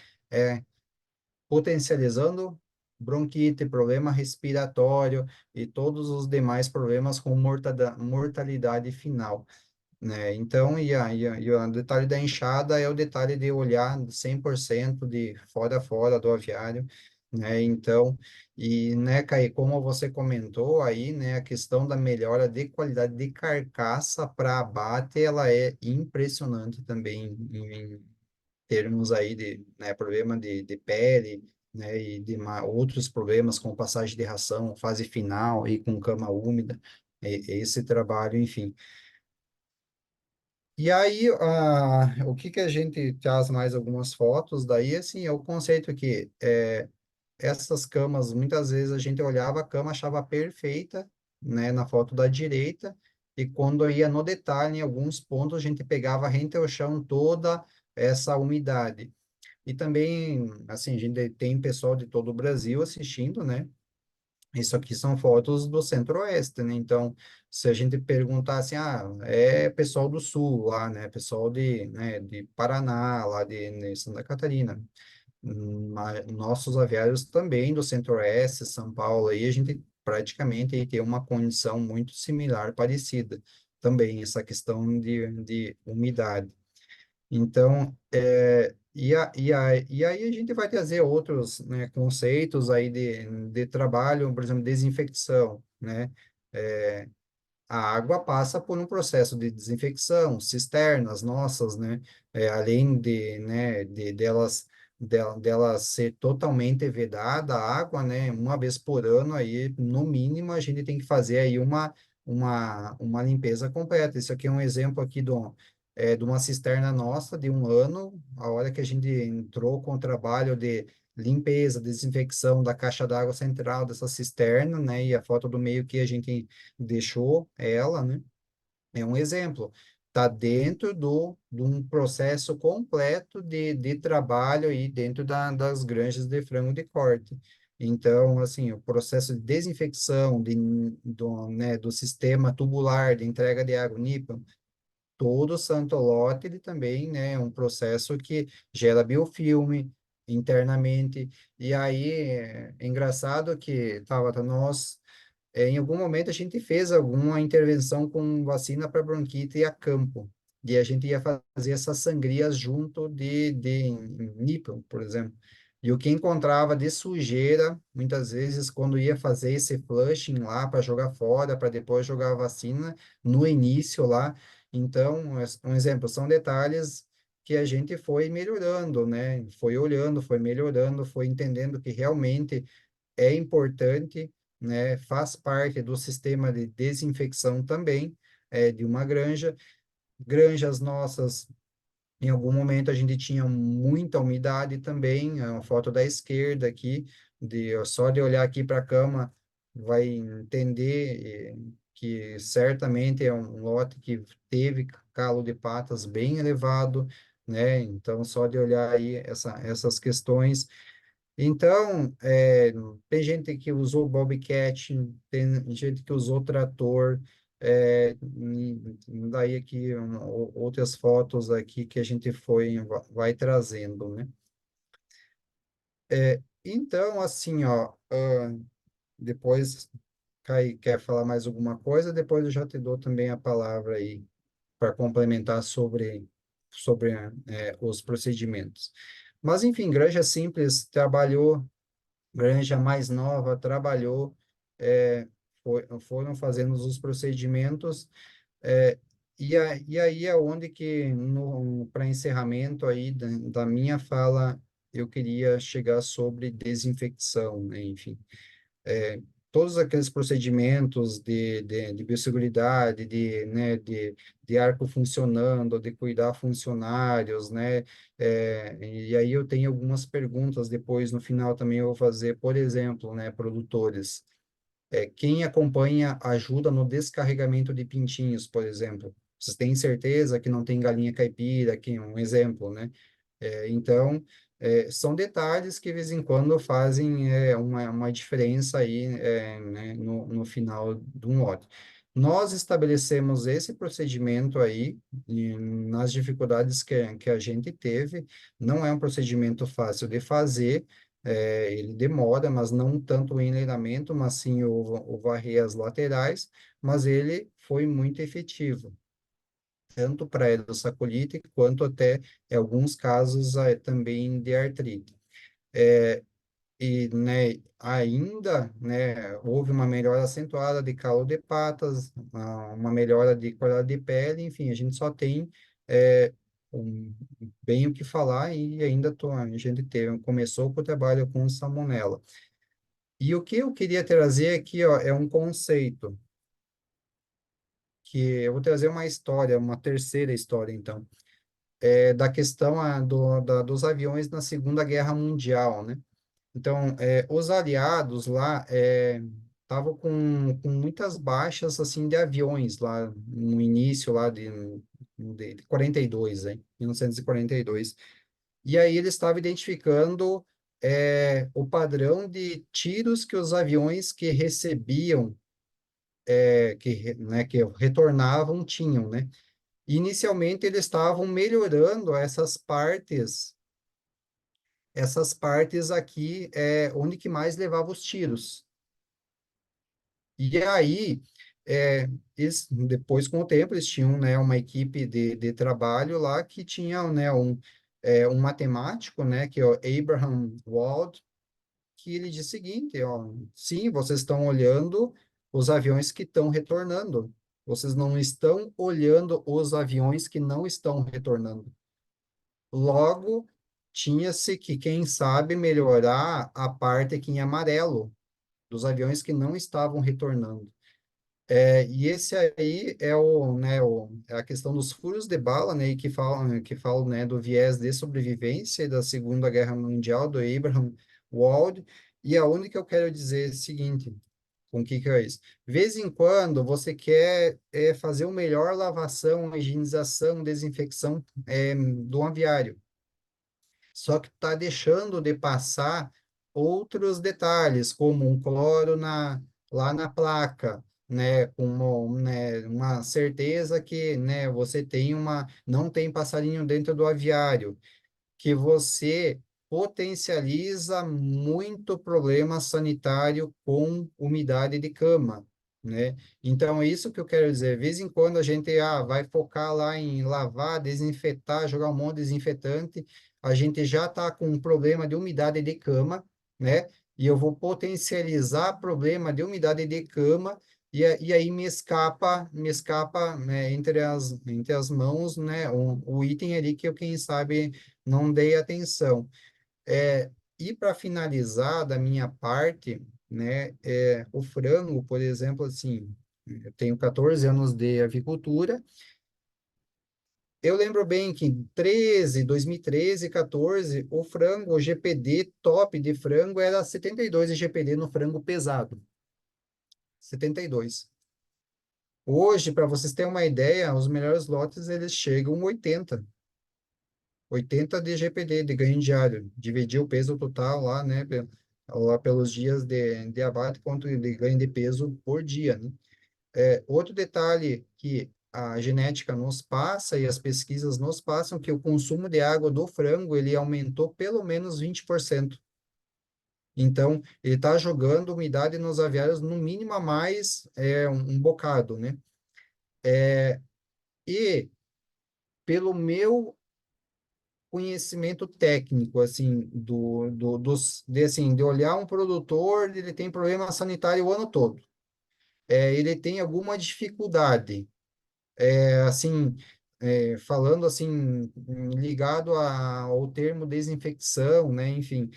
S3: potencializando bronquite, problema respiratório e todos os demais problemas com mortalidade final, né? Então, e o detalhe da enxada é o detalhe de olhar 100% de fora a fora do aviário, né? Então, e, né, Caí, como você comentou aí, né, a questão da melhora de qualidade de carcaça para abate, ela é impressionante também em termos aí de, né, problema de pele, né, e de outros problemas com passagem de ração, fase final e com cama úmida, esse trabalho, enfim. E aí, o que que a gente traz mais algumas fotos, daí, assim, é o conceito que essas camas, muitas vezes a gente olhava a cama, achava perfeita, né, na foto da direita, e quando ia no detalhe, em alguns pontos, a gente pegava rente ao chão toda essa umidade. E também, assim, a gente tem pessoal de todo o Brasil assistindo, né? Isso aqui são fotos do Centro-Oeste, né? Então, se a gente perguntar assim, é pessoal do Sul lá, né? Pessoal de, né, de Paraná, lá de Santa Catarina. Nossos aviários também do Centro-Oeste, São Paulo, aí a gente praticamente aí tem uma condição muito similar, parecida. Também essa questão de umidade. Então, e aí a gente vai trazer outros, né, conceitos aí de trabalho, por exemplo, desinfecção, né? A água passa por um processo de desinfecção, cisternas nossas, né? Além de, né, dela ser totalmente vedada a água, né? Uma vez por ano, aí, no mínimo, a gente tem que fazer aí uma limpeza completa. Isso aqui é um exemplo aqui de uma cisterna nossa de um ano, a hora que a gente entrou com o trabalho de limpeza, desinfecção da caixa d'água central dessa cisterna, né? E a foto do meio que a gente deixou ela, né? É um exemplo. Está dentro de um processo completo de trabalho aí dentro das granjas de frango de corte. Então, assim, o processo de desinfecção né, do sistema tubular de entrega de água NIPA, todo santo lote, ele também, né, é um processo que gera biofilme internamente. E aí, é engraçado que, Tabata, em algum momento a gente fez alguma intervenção com vacina para bronquite a campo. E a gente ia fazer essas sangrias junto de nípel, por exemplo. E o que encontrava de sujeira, muitas vezes, quando ia fazer esse flushing lá para jogar fora, para depois jogar a vacina, no início lá. Então, um exemplo, são detalhes que a gente foi melhorando, né? Foi olhando, foi melhorando, foi entendendo que realmente é importante, né? Faz parte do sistema de desinfecção também, de uma granja. Granjas nossas, em algum momento a gente tinha muita umidade também, é uma foto da esquerda aqui, só de olhar aqui para a cama, vai entender que certamente é um lote que teve calo de patas bem elevado, né? Então, só de olhar aí essas questões, então, tem gente que usou Bobcat, tem gente que usou trator, daí aqui outras fotos aqui que a gente vai trazendo, né? Então, assim, ó, depois, Kai, quer falar mais alguma coisa? Depois eu já te dou também a palavra aí para complementar sobre os procedimentos. Mas, enfim, Granja Simples trabalhou granja mais nova trabalhou, foram fazendo os procedimentos, é, e aí é onde que, para encerramento aí da minha fala, eu queria chegar sobre desinfecção, né? Enfim, todos aqueles procedimentos de biosseguridade, né, de arco funcionando, de cuidar funcionários, né, e aí eu tenho algumas perguntas depois, no final também eu vou fazer, por exemplo, né, produtores. Quem acompanha ajuda no descarregamento de pintinhos, por exemplo. Vocês têm certeza que não tem galinha caipira, aqui um exemplo, né? Então, são detalhes que de vez em quando fazem uma diferença aí, né, no final de um lote. Nós estabelecemos esse procedimento aí nas dificuldades que a gente teve. Não é um procedimento fácil de fazer, ele demora, mas não tanto o enleiramento, mas sim o varrer as laterais, mas ele foi muito efetivo, tanto para a endossaculite quanto até, em alguns casos, também de artrite. E, né, ainda, né, houve uma melhora acentuada de calo de patas, uma melhora de qualidade de pele, enfim, a gente só tem é, bem o que falar e ainda a gente começou com o trabalho com salmonela. E o que eu queria trazer aqui, ó, é um conceito, que eu vou trazer uma história, uma terceira história, então, da questão dos aviões na Segunda Guerra Mundial, né? Então, os aliados lá estavam com muitas baixas, assim, de aviões lá no início lá de 42, hein? 1942. E aí eles estavam identificando o padrão de tiros que os aviões que recebiam, né, que retornavam, tinham, né? Inicialmente eles estavam melhorando essas partes aqui, onde que mais levava os tiros. E aí, depois, com o tempo, eles tinham, né, uma equipe de trabalho lá que tinha, né, um matemático, né, que é o Abraham Wald, que ele diz o seguinte, ó, sim, vocês estão olhando os aviões que estão retornando, vocês não estão olhando os aviões que não estão retornando. Logo, tinha-se que, quem sabe, melhorar a parte aqui em amarelo, dos aviões que não estavam retornando. E esse aí é a questão dos furos de bala, né, e que falam, né, do viés de sobrevivência da Segunda Guerra Mundial, do Abraham Wald, e aonde que eu quero dizer o seguinte, com o que é isso? De vez em quando, você quer fazer uma melhor lavação, higienização, desinfecção do aviário, só que está deixando de passar outros detalhes, como um cloro lá na placa, né, com uma certeza que, né, você não tem passarinho dentro do aviário, que você potencializa muito problema sanitário com umidade de cama, né? Então, é isso que eu quero dizer. De vez em quando a gente vai focar lá em lavar, desinfetar, jogar um monte de desinfetante, a gente já está com um problema de umidade de cama, né? E eu vou potencializar problema de umidade de cama e aí me escapa, né, entre as mãos, né, o item ali que eu, quem sabe, não dei atenção. E para finalizar da minha parte, né, o frango, por exemplo, assim, eu tenho 14 anos de avicultura, eu lembro bem que em 2013, 14, o frango, o GPD top de frango era 72 de GPD no frango pesado. 72. Hoje, para vocês terem uma ideia, os melhores lotes, eles chegam a 80 de GPD, de ganho diário. Dividir o peso total lá, né, lá pelos dias de abate, quanto de ganho de peso por dia, né? Outro detalhe que a genética nos passa e as pesquisas nos passam, que o consumo de água do frango, ele aumentou pelo menos 20%. Então, ele está jogando umidade nos aviários no mínimo a mais um bocado, né? E pelo meu conhecimento técnico, assim, de olhar um produtor, ele tem problema sanitário o ano todo. Ele tem alguma dificuldade, assim, falando assim, ligado ao termo desinfecção, né? Enfim,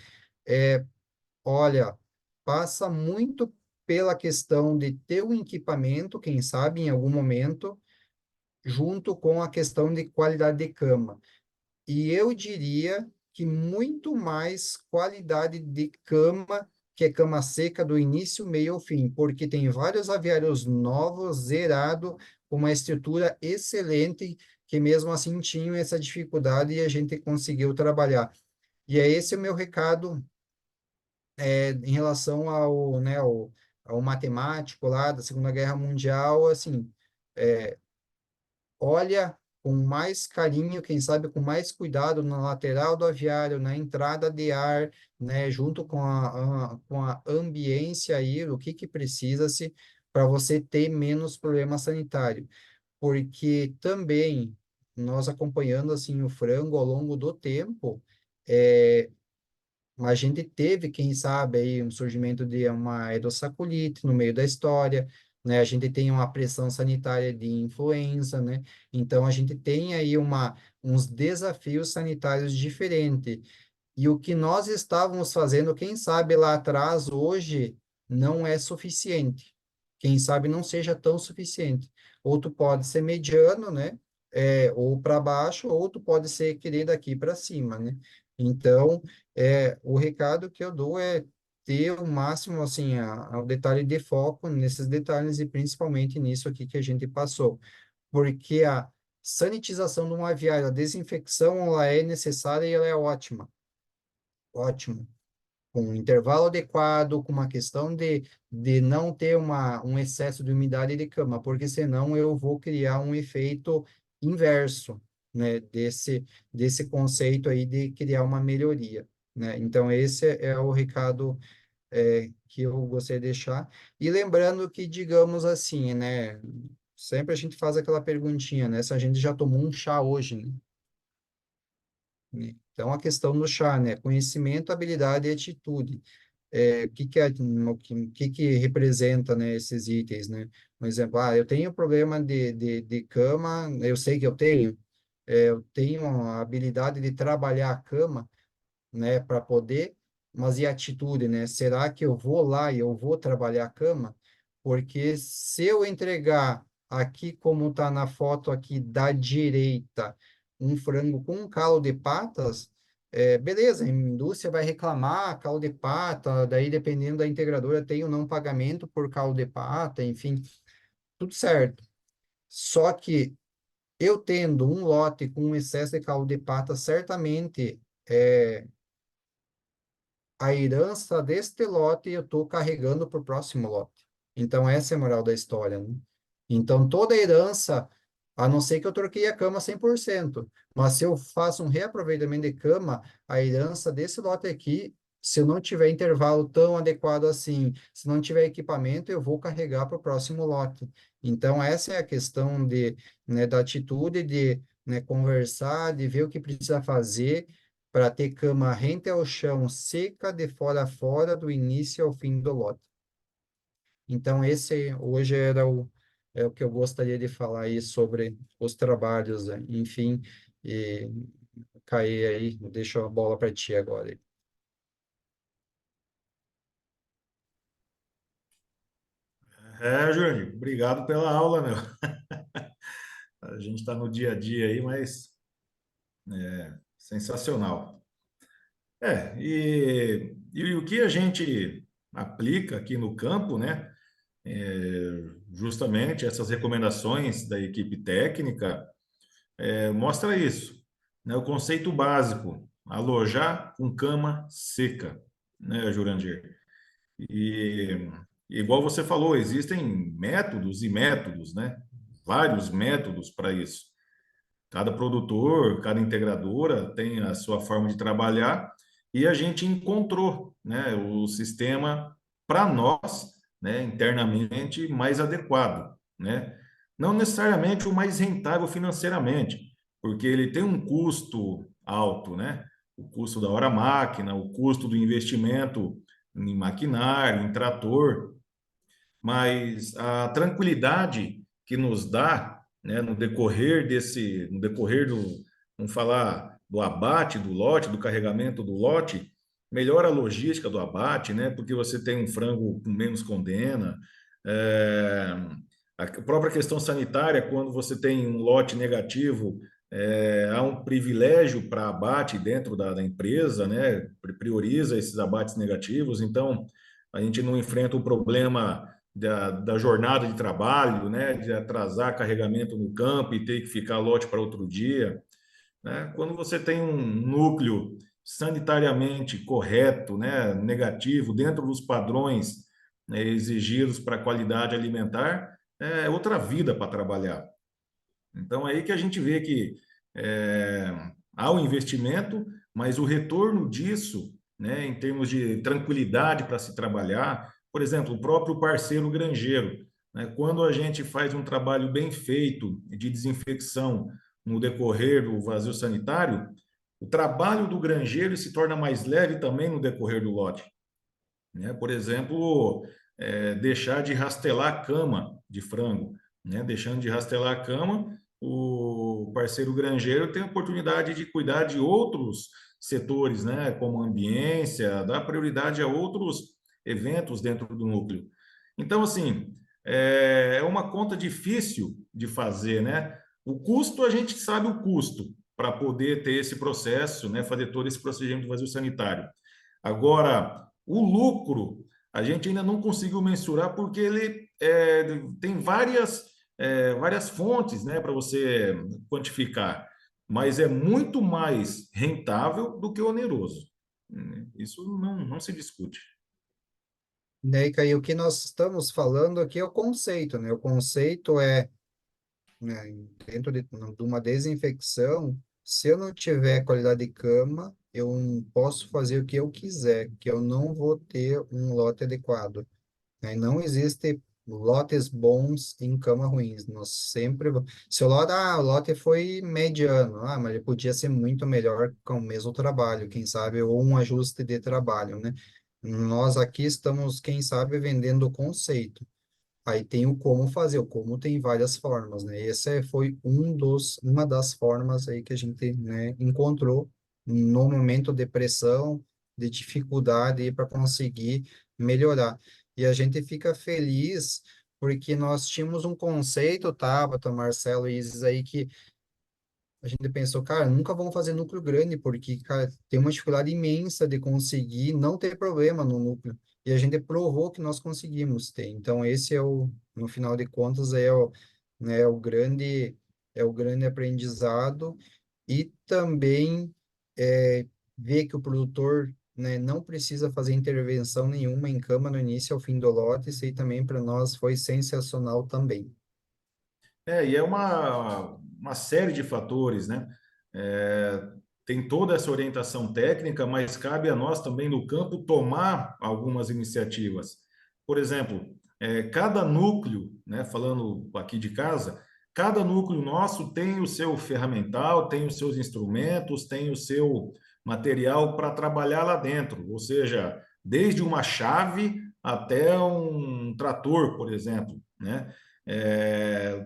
S3: olha, passa muito pela questão de ter um equipamento, quem sabe, em algum momento, junto com a questão de qualidade de cama. E eu diria que muito mais qualidade de cama que é cama seca do início, meio ao fim, porque tem vários aviários novos, zerado, com uma estrutura excelente, que mesmo assim tinham essa dificuldade e a gente conseguiu trabalhar. E é esse o meu recado em relação ao, né, ao matemático lá da Segunda Guerra Mundial, assim, olha com mais carinho, quem sabe com mais cuidado na lateral do aviário, na entrada de ar, né, junto com a ambiência aí, o que que precisa-se para você ter menos problema sanitário. Porque também, nós acompanhando assim o frango ao longo do tempo, é, a gente teve, quem sabe, aí um surgimento de uma aerossaculite no meio da história, né? A gente tem uma pressão sanitária de influenza, né? Então, a gente tem aí uns desafios sanitários diferentes. E o que nós estávamos fazendo, quem sabe lá atrás, hoje, não é suficiente. Quem sabe não seja tão suficiente. Ou tu pode ser mediano, né? Ou para baixo, ou tu pode ser querer daqui para cima, né? Então, o recado que eu dou é ter o máximo, assim, o detalhe de foco nesses detalhes e principalmente nisso aqui que a gente passou. Porque a sanitização de um aviário, a desinfecção, ela é necessária e ela é ótima. Ótimo, com um intervalo adequado, com uma questão de não ter um excesso de umidade de cama, porque senão eu vou criar um efeito inverso, né, desse conceito aí de criar uma melhoria, né? Então, esse é o recado que eu gostaria de deixar. E lembrando que, digamos assim, né, sempre a gente faz aquela perguntinha, né, se a gente já tomou um chá hoje, né? Então, a questão do chá, né? Conhecimento, habilidade e atitude. O que que representa, né, esses itens, né? Por exemplo, eu tenho problema de cama, eu sei que eu tenho a habilidade de trabalhar a cama, né, para poder, mas e a atitude, né? Será que eu vou lá e eu vou trabalhar a cama? Porque se eu entregar aqui, como está na foto aqui da direita, um frango com um calo de patas, beleza, a indústria vai reclamar calo de pata, daí dependendo da integradora tem o não pagamento por calo de pata, enfim, tudo certo. Só que eu tendo um lote com um excesso de calo de pata, certamente a herança deste lote eu estou carregando para o próximo lote. Então, essa é a moral da história, né? Então, toda herança, a não ser que eu troquei a cama 100%, mas se eu faço um reaproveitamento de cama, a herança desse lote aqui, se eu não tiver intervalo tão adequado assim, se não tiver equipamento, eu vou carregar para o próximo lote. Então, essa é a questão né, da atitude de, né, conversar, de ver o que precisa fazer, para ter cama rente ao chão, seca de fora a fora, do início ao fim do lote. Então, esse hoje é o que eu gostaria de falar aí sobre os trabalhos, né? Enfim, e cair aí, deixo a bola para ti agora.
S4: Jurandir, obrigado pela aula, meu. A gente está no dia a dia aí, mas sensacional. E o que a gente aplica aqui no campo, né? Justamente essas recomendações da equipe técnica mostra isso, né? O conceito básico, alojar com cama seca, né, Jurandir? E igual você falou, existem métodos e métodos, né? Vários métodos para isso. Cada produtor, cada integradora tem a sua forma de trabalhar e a gente encontrou, né, o sistema para nós, né, internamente mais adequado, né? Não necessariamente o mais rentável financeiramente, porque ele tem um custo alto, né? O custo da hora máquina, o custo do investimento em maquinário, em trator, mas a tranquilidade que nos dá, né, no decorrer vamos falar, do abate do lote, do carregamento do lote, melhora a logística do abate, né, porque você tem um frango com menos condena, é, a própria questão sanitária, quando você tem um lote negativo, há um privilégio para abate dentro da empresa, né, prioriza esses abates negativos, então a gente não enfrenta o problema da jornada de trabalho, né, de atrasar carregamento no campo e ter que ficar lote para outro dia, né? Quando você tem um núcleo sanitariamente correto, né, negativo, dentro dos padrões, né, exigidos para a qualidade alimentar, é outra vida para trabalhar. Então, é aí que a gente vê que há um investimento, mas o retorno disso, né, em termos de tranquilidade para se trabalhar, por exemplo, o próprio parceiro granjeiro, né, quando a gente faz um trabalho bem feito de desinfecção no decorrer do vazio sanitário, o trabalho do granjeiro se torna mais leve também no decorrer do lote, né? Por exemplo, deixar de rastelar a cama de frango, né? Deixando de rastelar a cama, o parceiro granjeiro tem a oportunidade de cuidar de outros setores, né? Como ambiência, dar prioridade a outros eventos dentro do núcleo. Então, assim, é uma conta difícil de fazer, né? O custo, a gente sabe o custo para poder ter esse processo, né? Fazer todo esse procedimento de vazio sanitário. Agora, o lucro, a gente ainda não conseguiu mensurar porque ele tem várias fontes, né, para você quantificar, mas é muito mais rentável do que oneroso. Isso não se discute.
S3: Daí, Caio, o que nós estamos falando aqui é o conceito, né? O conceito é, né, dentro de uma desinfecção, se eu não tiver qualidade de cama, eu posso fazer o que eu quiser, que eu não vou ter um lote adequado, né? Não existe lotes bons em cama ruins. Nós sempre... Se o lote foi mediano, mas ele podia ser muito melhor com o mesmo trabalho, quem sabe, ou um ajuste de trabalho, né? Nós aqui estamos, quem sabe, vendendo o conceito. Aí tem o como fazer, o como tem várias formas, né? Esse foi uma das formas aí que a gente, né, encontrou no momento de pressão, de dificuldade para conseguir melhorar. E a gente fica feliz porque nós tínhamos um conceito, Tabata, Marcelo e Isis aí, que a gente pensou, cara, nunca vamos fazer núcleo grande, porque, cara, tem uma dificuldade imensa de conseguir não ter problema no núcleo. E a gente provou que nós conseguimos ter. Então, esse no final de contas, né, é o grande aprendizado. E também ver que o produtor, né, não precisa fazer intervenção nenhuma em cama no início ao fim do lote. Isso aí também para nós foi sensacional também.
S4: E é uma série de fatores, né? Tem toda essa orientação técnica, mas cabe a nós também no campo tomar algumas iniciativas. Por exemplo, cada núcleo, né, falando aqui de casa, cada núcleo nosso tem o seu ferramental, tem os seus instrumentos, tem o seu material para trabalhar lá dentro, ou seja, desde uma chave até um trator, por exemplo, né?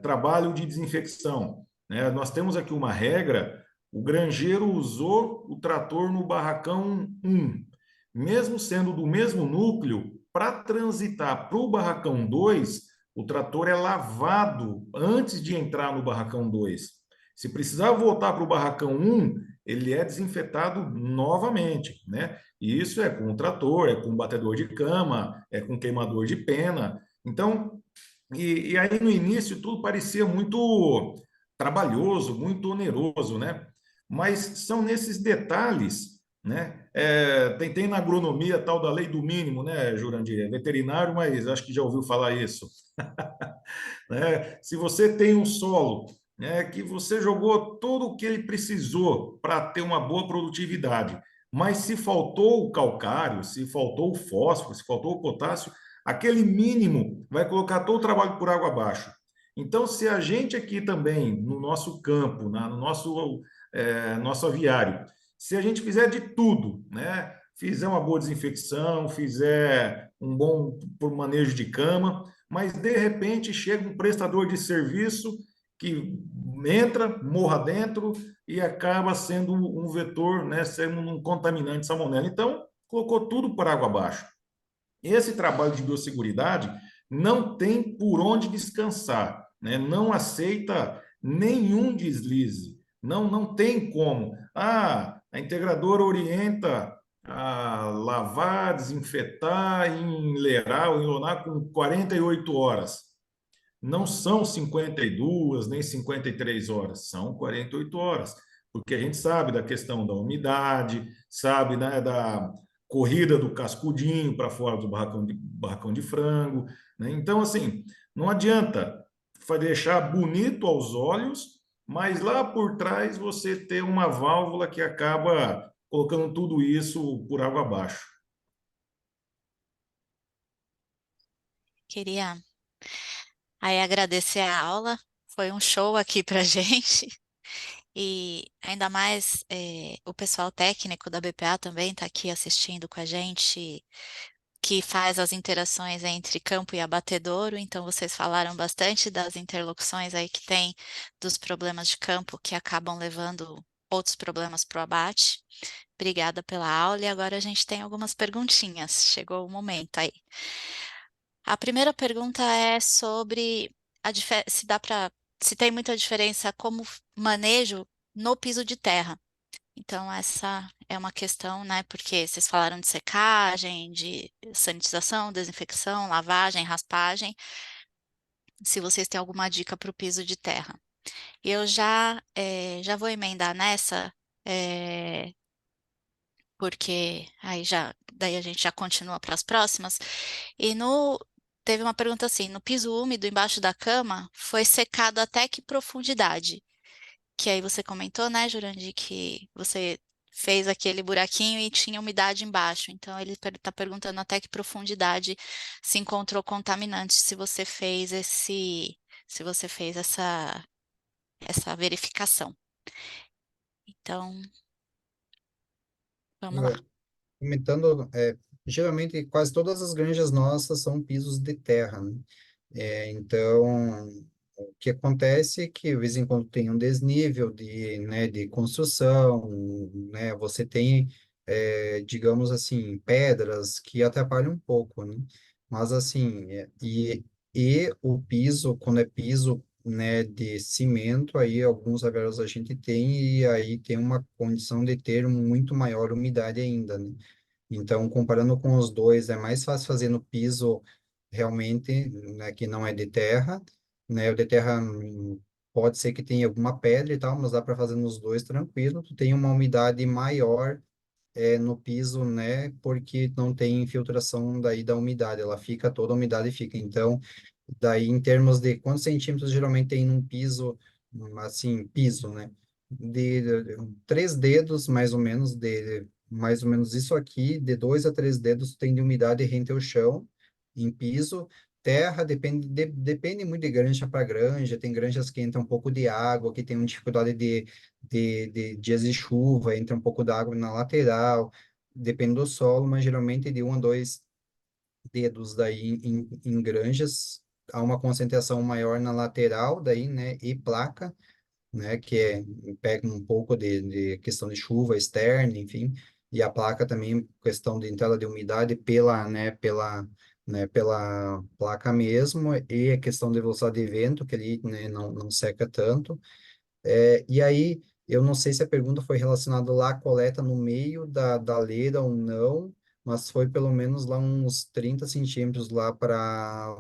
S4: Trabalho de desinfecção, né? Nós temos aqui uma regra: o granjeiro usou o trator no barracão 1, mesmo sendo do mesmo núcleo, para transitar para o barracão 2, o trator é lavado antes de entrar no barracão 2. Se precisar voltar para o barracão 1, ele é desinfetado novamente, né? E isso é com o trator, é com batedor de cama, é com queimador de pena. Então, e aí no início tudo parecia muito trabalhoso, muito oneroso, né? Mas são nesses detalhes, né? Tem na agronomia a tal da lei do mínimo, né, Jurandir? É veterinário, mas acho que já ouviu falar isso. Né? Se você tem um solo, né, que você jogou tudo o que ele precisou para ter uma boa produtividade, mas se faltou o calcário, se faltou o fósforo, se faltou o potássio, aquele mínimo vai colocar todo o trabalho por água abaixo. Então, se a gente aqui também, no nosso campo, no nosso aviário, se a gente fizer de tudo, né? Fizer uma boa desinfecção, fizer um bom manejo de cama, mas de repente chega um prestador de serviço que entra, morra dentro e acaba sendo um vetor, né? Sendo um contaminante salmonela. Então, colocou tudo por água abaixo. Esse trabalho de biosseguridade não tem por onde descansar, né? Não aceita nenhum deslize, não tem como. A integradora orienta a lavar, desinfetar, enleirar ou enlonar com 48 horas. Não são 52 nem 53 horas, são 48 horas, porque a gente sabe da questão da umidade, sabe, né, da corrida do cascudinho para fora do barracão de frango, né? Então, assim, não adianta deixar bonito aos olhos, mas lá por trás você ter uma válvula que acaba colocando tudo isso por água abaixo.
S2: Queria aí agradecer a aula, foi um show aqui pra gente. E ainda mais o pessoal técnico da BPA também está aqui assistindo com a gente, que faz as interações entre campo e abatedouro. Então, vocês falaram bastante das interlocuções aí que tem dos problemas de campo que acabam levando outros problemas para o abate. Obrigada pela aula e agora a gente tem algumas perguntinhas. Chegou o momento aí. A primeira pergunta é sobre se dá para, se tem muita diferença como manejo no piso de terra. Então, essa é uma questão, né? Porque vocês falaram de secagem, de sanitização, desinfecção, lavagem, raspagem. Se vocês têm alguma dica para o piso de terra. Eu já vou emendar nessa, porque aí daí a gente já continua para as próximas. E teve uma pergunta assim, no piso úmido embaixo da cama, foi secado até que profundidade? Que aí você comentou, né, Jurandir, que você fez aquele buraquinho e tinha umidade embaixo. Então, ele está perguntando até que profundidade se encontrou contaminante, se você fez essa verificação. Então, vamos lá.
S3: Comentando, geralmente quase todas as granjas nossas são pisos de terra, né? Então, o que acontece é que, de vez em quando, tem um desnível de construção, né? Você tem, digamos assim, pedras que atrapalham um pouco, né? Mas, assim, e o piso, quando é piso, né, de cimento, aí alguns averros a gente tem, e aí tem uma condição de ter muito maior umidade ainda, né? Então, comparando com os dois, é mais fácil fazer no piso realmente, né, que não é de terra, né? O de terra pode ser que tenha alguma pedra e tal, mas dá para fazer nos dois tranquilo. Tu tem uma umidade maior no piso, né? Porque não tem infiltração daí da umidade, ela fica, toda a umidade fica. Então, daí em termos de quantos centímetros geralmente tem num piso, assim, piso, né? De 3 dedos, mais ou menos isso aqui, de 2 a 3 dedos tem de umidade rente ao chão, em piso. Terra depende muito de granja para granja, tem granjas que entra um pouco de água, que tem uma dificuldade de dias de chuva, entra um pouco d'água na lateral, depende do solo, mas geralmente de 1 a 2 dedos daí em granjas, há uma concentração maior na lateral daí, né, e placa, né, pega um pouco de questão de chuva externa, enfim, e a placa também, questão de entrada de umidade pela placa mesmo, e a questão de velocidade de vento, que ali, né, não seca tanto, e aí, eu não sei se a pergunta foi relacionada lá à coleta no meio da leira ou não, mas foi pelo menos lá uns 30 centímetros lá para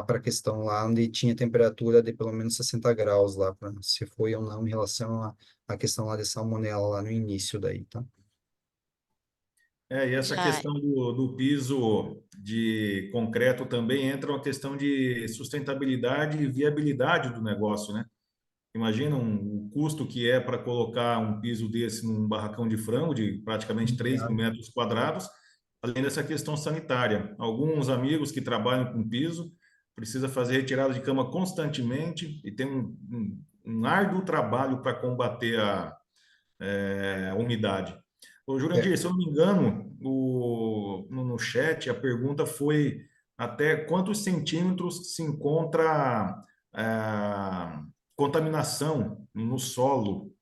S3: a questão lá onde tinha temperatura de pelo menos 60 graus lá, se foi ou não em relação à questão lá de salmonela lá no início daí, tá?
S4: E essa
S2: Já,
S4: questão do piso de concreto também entra uma questão de sustentabilidade e viabilidade do negócio, né? Imagina o custo que é para colocar um piso desse num barracão de frango de praticamente 3.000 metros quadrados, além dessa questão sanitária. Alguns amigos que trabalham com piso precisam fazer retirada de cama constantemente e tem um árduo trabalho para combater a umidade. Ô,
S3: É,
S4: Jurandir, se eu não me engano, no chat a pergunta foi até quantos centímetros se encontra contaminação no solo.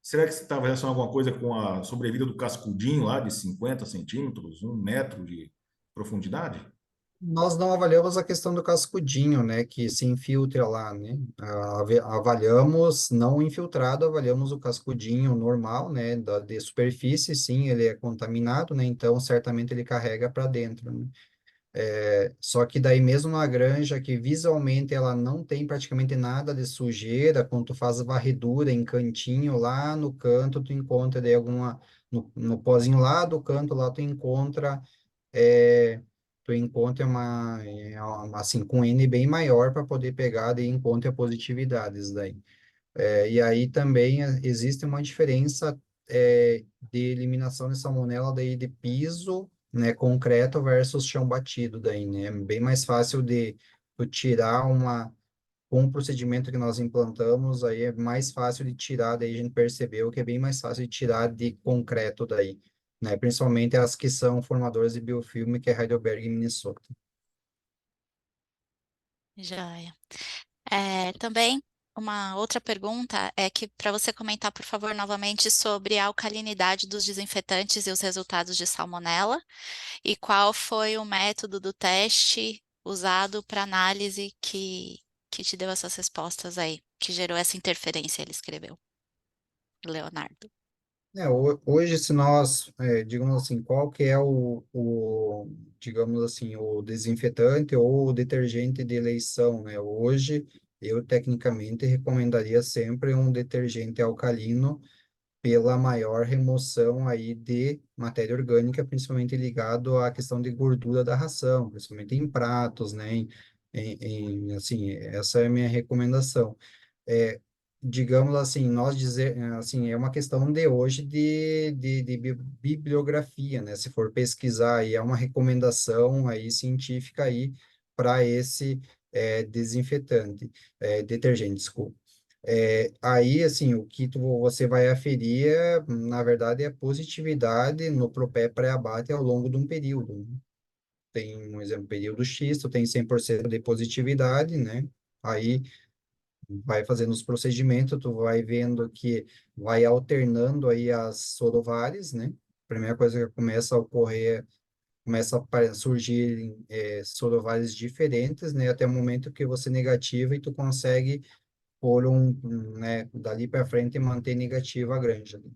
S4: Será que você estava relacionando alguma coisa com a sobrevida do cascudinho lá de 50 centímetros, 1 metro de profundidade?
S3: Nós não avaliamos a questão do cascudinho, né, que se infiltra lá, né? Avaliamos não infiltrado, avaliamos o cascudinho normal, né, de superfície, sim, ele é contaminado, né? Então certamente ele carrega para dentro, né? Só que daí mesmo na granja, que visualmente ela não tem praticamente nada de sujeira, quando tu faz a varredura em cantinho, lá no canto tu encontra daí alguma, no pozinho lá do canto, lá é, tu encontra assim, com N bem maior para poder pegar, daí encontra positividades daí. E aí também existe uma diferença de eliminação de salmonela daí de piso, né, concreto versus chão batido daí, né? É bem mais fácil de tu tirar com o procedimento que nós implantamos, aí é mais fácil de tirar, daí a gente percebeu que é bem mais fácil de tirar de concreto daí, né? Principalmente as que são formadoras de biofilme, que é Heidelberg e Minnesota.
S2: Joia. Também uma outra pergunta é que para você comentar, por favor, novamente sobre a alcalinidade dos desinfetantes e os resultados de salmonela, e qual foi o método do teste usado para análise que te deu essas respostas aí, que gerou essa interferência, ele escreveu, Leonardo.
S3: Hoje, se nós, digamos assim, qual que é digamos assim, o desinfetante ou o detergente de eleição, né? Hoje, eu tecnicamente recomendaria sempre um detergente alcalino pela maior remoção aí de matéria orgânica, principalmente ligado à questão de gordura da ração, principalmente em pratos, né? Assim, essa é a minha recomendação. É, digamos assim, nós dizer, assim, é uma questão de hoje de bibliografia, né? Se for pesquisar, aí é uma recomendação aí científica aí para esse desinfetante, detergente, desculpa. Aí, assim, o que você vai aferir, na verdade, é a positividade no propé pré-abate ao longo de um período, né? Tem, um exemplo, período X, tu tem 100% de positividade, né? Aí vai fazendo os procedimentos, tu vai vendo que vai alternando aí as sorovares, né? Primeira coisa que começa a ocorrer, começa a surgir sorovares diferentes, né? Até o momento que você negativa e tu consegue por né, dali para frente manter negativa a granja, né?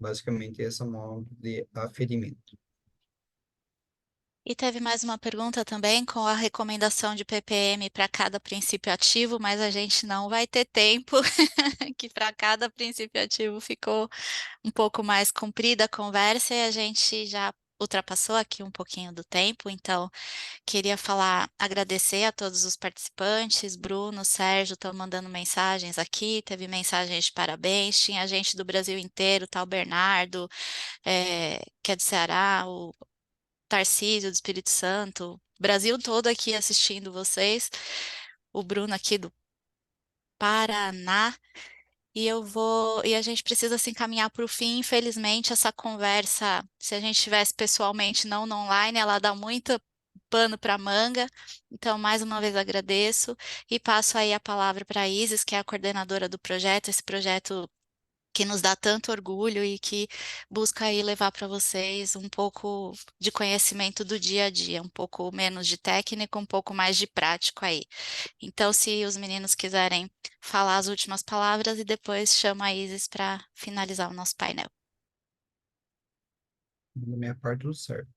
S3: Basicamente, esse é o modo de aferimento.
S2: E teve mais uma pergunta também com a recomendação de ppm para cada princípio ativo, mas a gente não vai ter tempo, que para cada princípio ativo ficou um pouco mais comprida a conversa e a gente já ultrapassou aqui um pouquinho do tempo, então queria agradecer a todos os participantes, Bruno, Sérgio, estão mandando mensagens aqui, teve mensagens de parabéns, tinha gente do Brasil inteiro, tal Bernardo, que é do Ceará, o Tarcísio do Espírito Santo, Brasil todo aqui assistindo vocês, o Bruno aqui do Paraná, e a gente precisa se encaminhar para o fim. Infelizmente, essa conversa, se a gente tivesse pessoalmente, não no online, ela dá muito pano para manga. Então, mais uma vez agradeço e passo aí a palavra para a Isis, que é a coordenadora do projeto, esse projeto que nos dá tanto orgulho e que busca aí levar para vocês um pouco de conhecimento do dia a dia, um pouco menos de técnico, um pouco mais de prático aí. Então, se os meninos quiserem falar as últimas palavras e depois chama a Isis para finalizar o nosso painel.
S3: Da minha parte, tudo certo.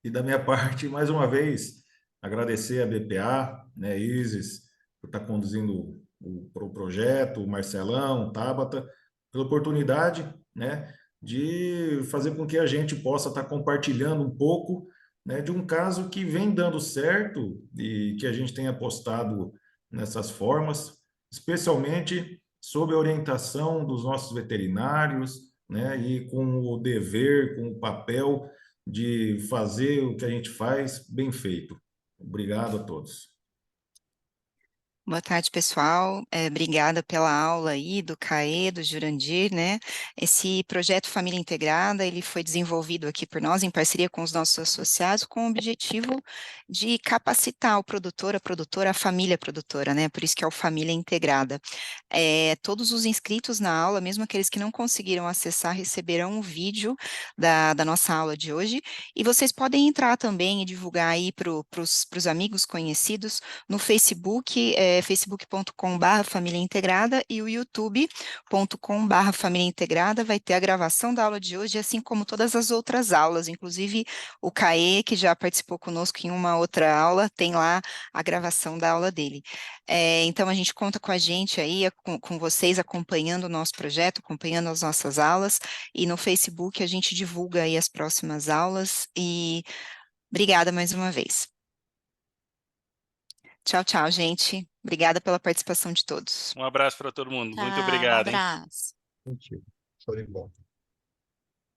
S4: E da minha parte, mais uma vez, agradecer a BPA, né, Isis, por estar conduzindo o projeto, o Marcelão, o Tabata, pela oportunidade, né, de fazer com que a gente possa estar compartilhando um pouco, né, de um caso que vem dando certo e que a gente tem apostado nessas formas, especialmente sob a orientação dos nossos veterinários, né, e com o dever, com o papel de fazer o que a gente faz bem feito. Obrigado a todos.
S5: Boa tarde, pessoal. Obrigada pela aula aí do CAE, do Jurandir, né? Esse projeto Família Integrada, ele foi desenvolvido aqui por nós, em parceria com os nossos associados, com o objetivo de capacitar o produtor, a produtora, a família produtora, né? Por isso que é o Família Integrada. Todos os inscritos na aula, mesmo aqueles que não conseguiram acessar, receberão um vídeo da nossa aula de hoje, e vocês podem entrar também e divulgar aí para os amigos conhecidos no Facebook, facebook.com/família integrada, e o youtube.com/família integrada. Vai ter a gravação da aula de hoje, assim como todas as outras aulas, inclusive o CAE, que já participou conosco em uma outra aula, tem lá a gravação da aula dele. Então, a gente conta com a gente aí, com vocês acompanhando o nosso projeto, acompanhando as nossas aulas, e no Facebook a gente divulga aí as próximas aulas, e obrigada mais uma vez. Tchau, tchau, gente. Obrigada pela participação de todos.
S1: Um abraço para todo mundo. Muito
S2: Tchau, um
S1: obrigado, hein?
S2: abraço.
S3: Sentido. Show de bola.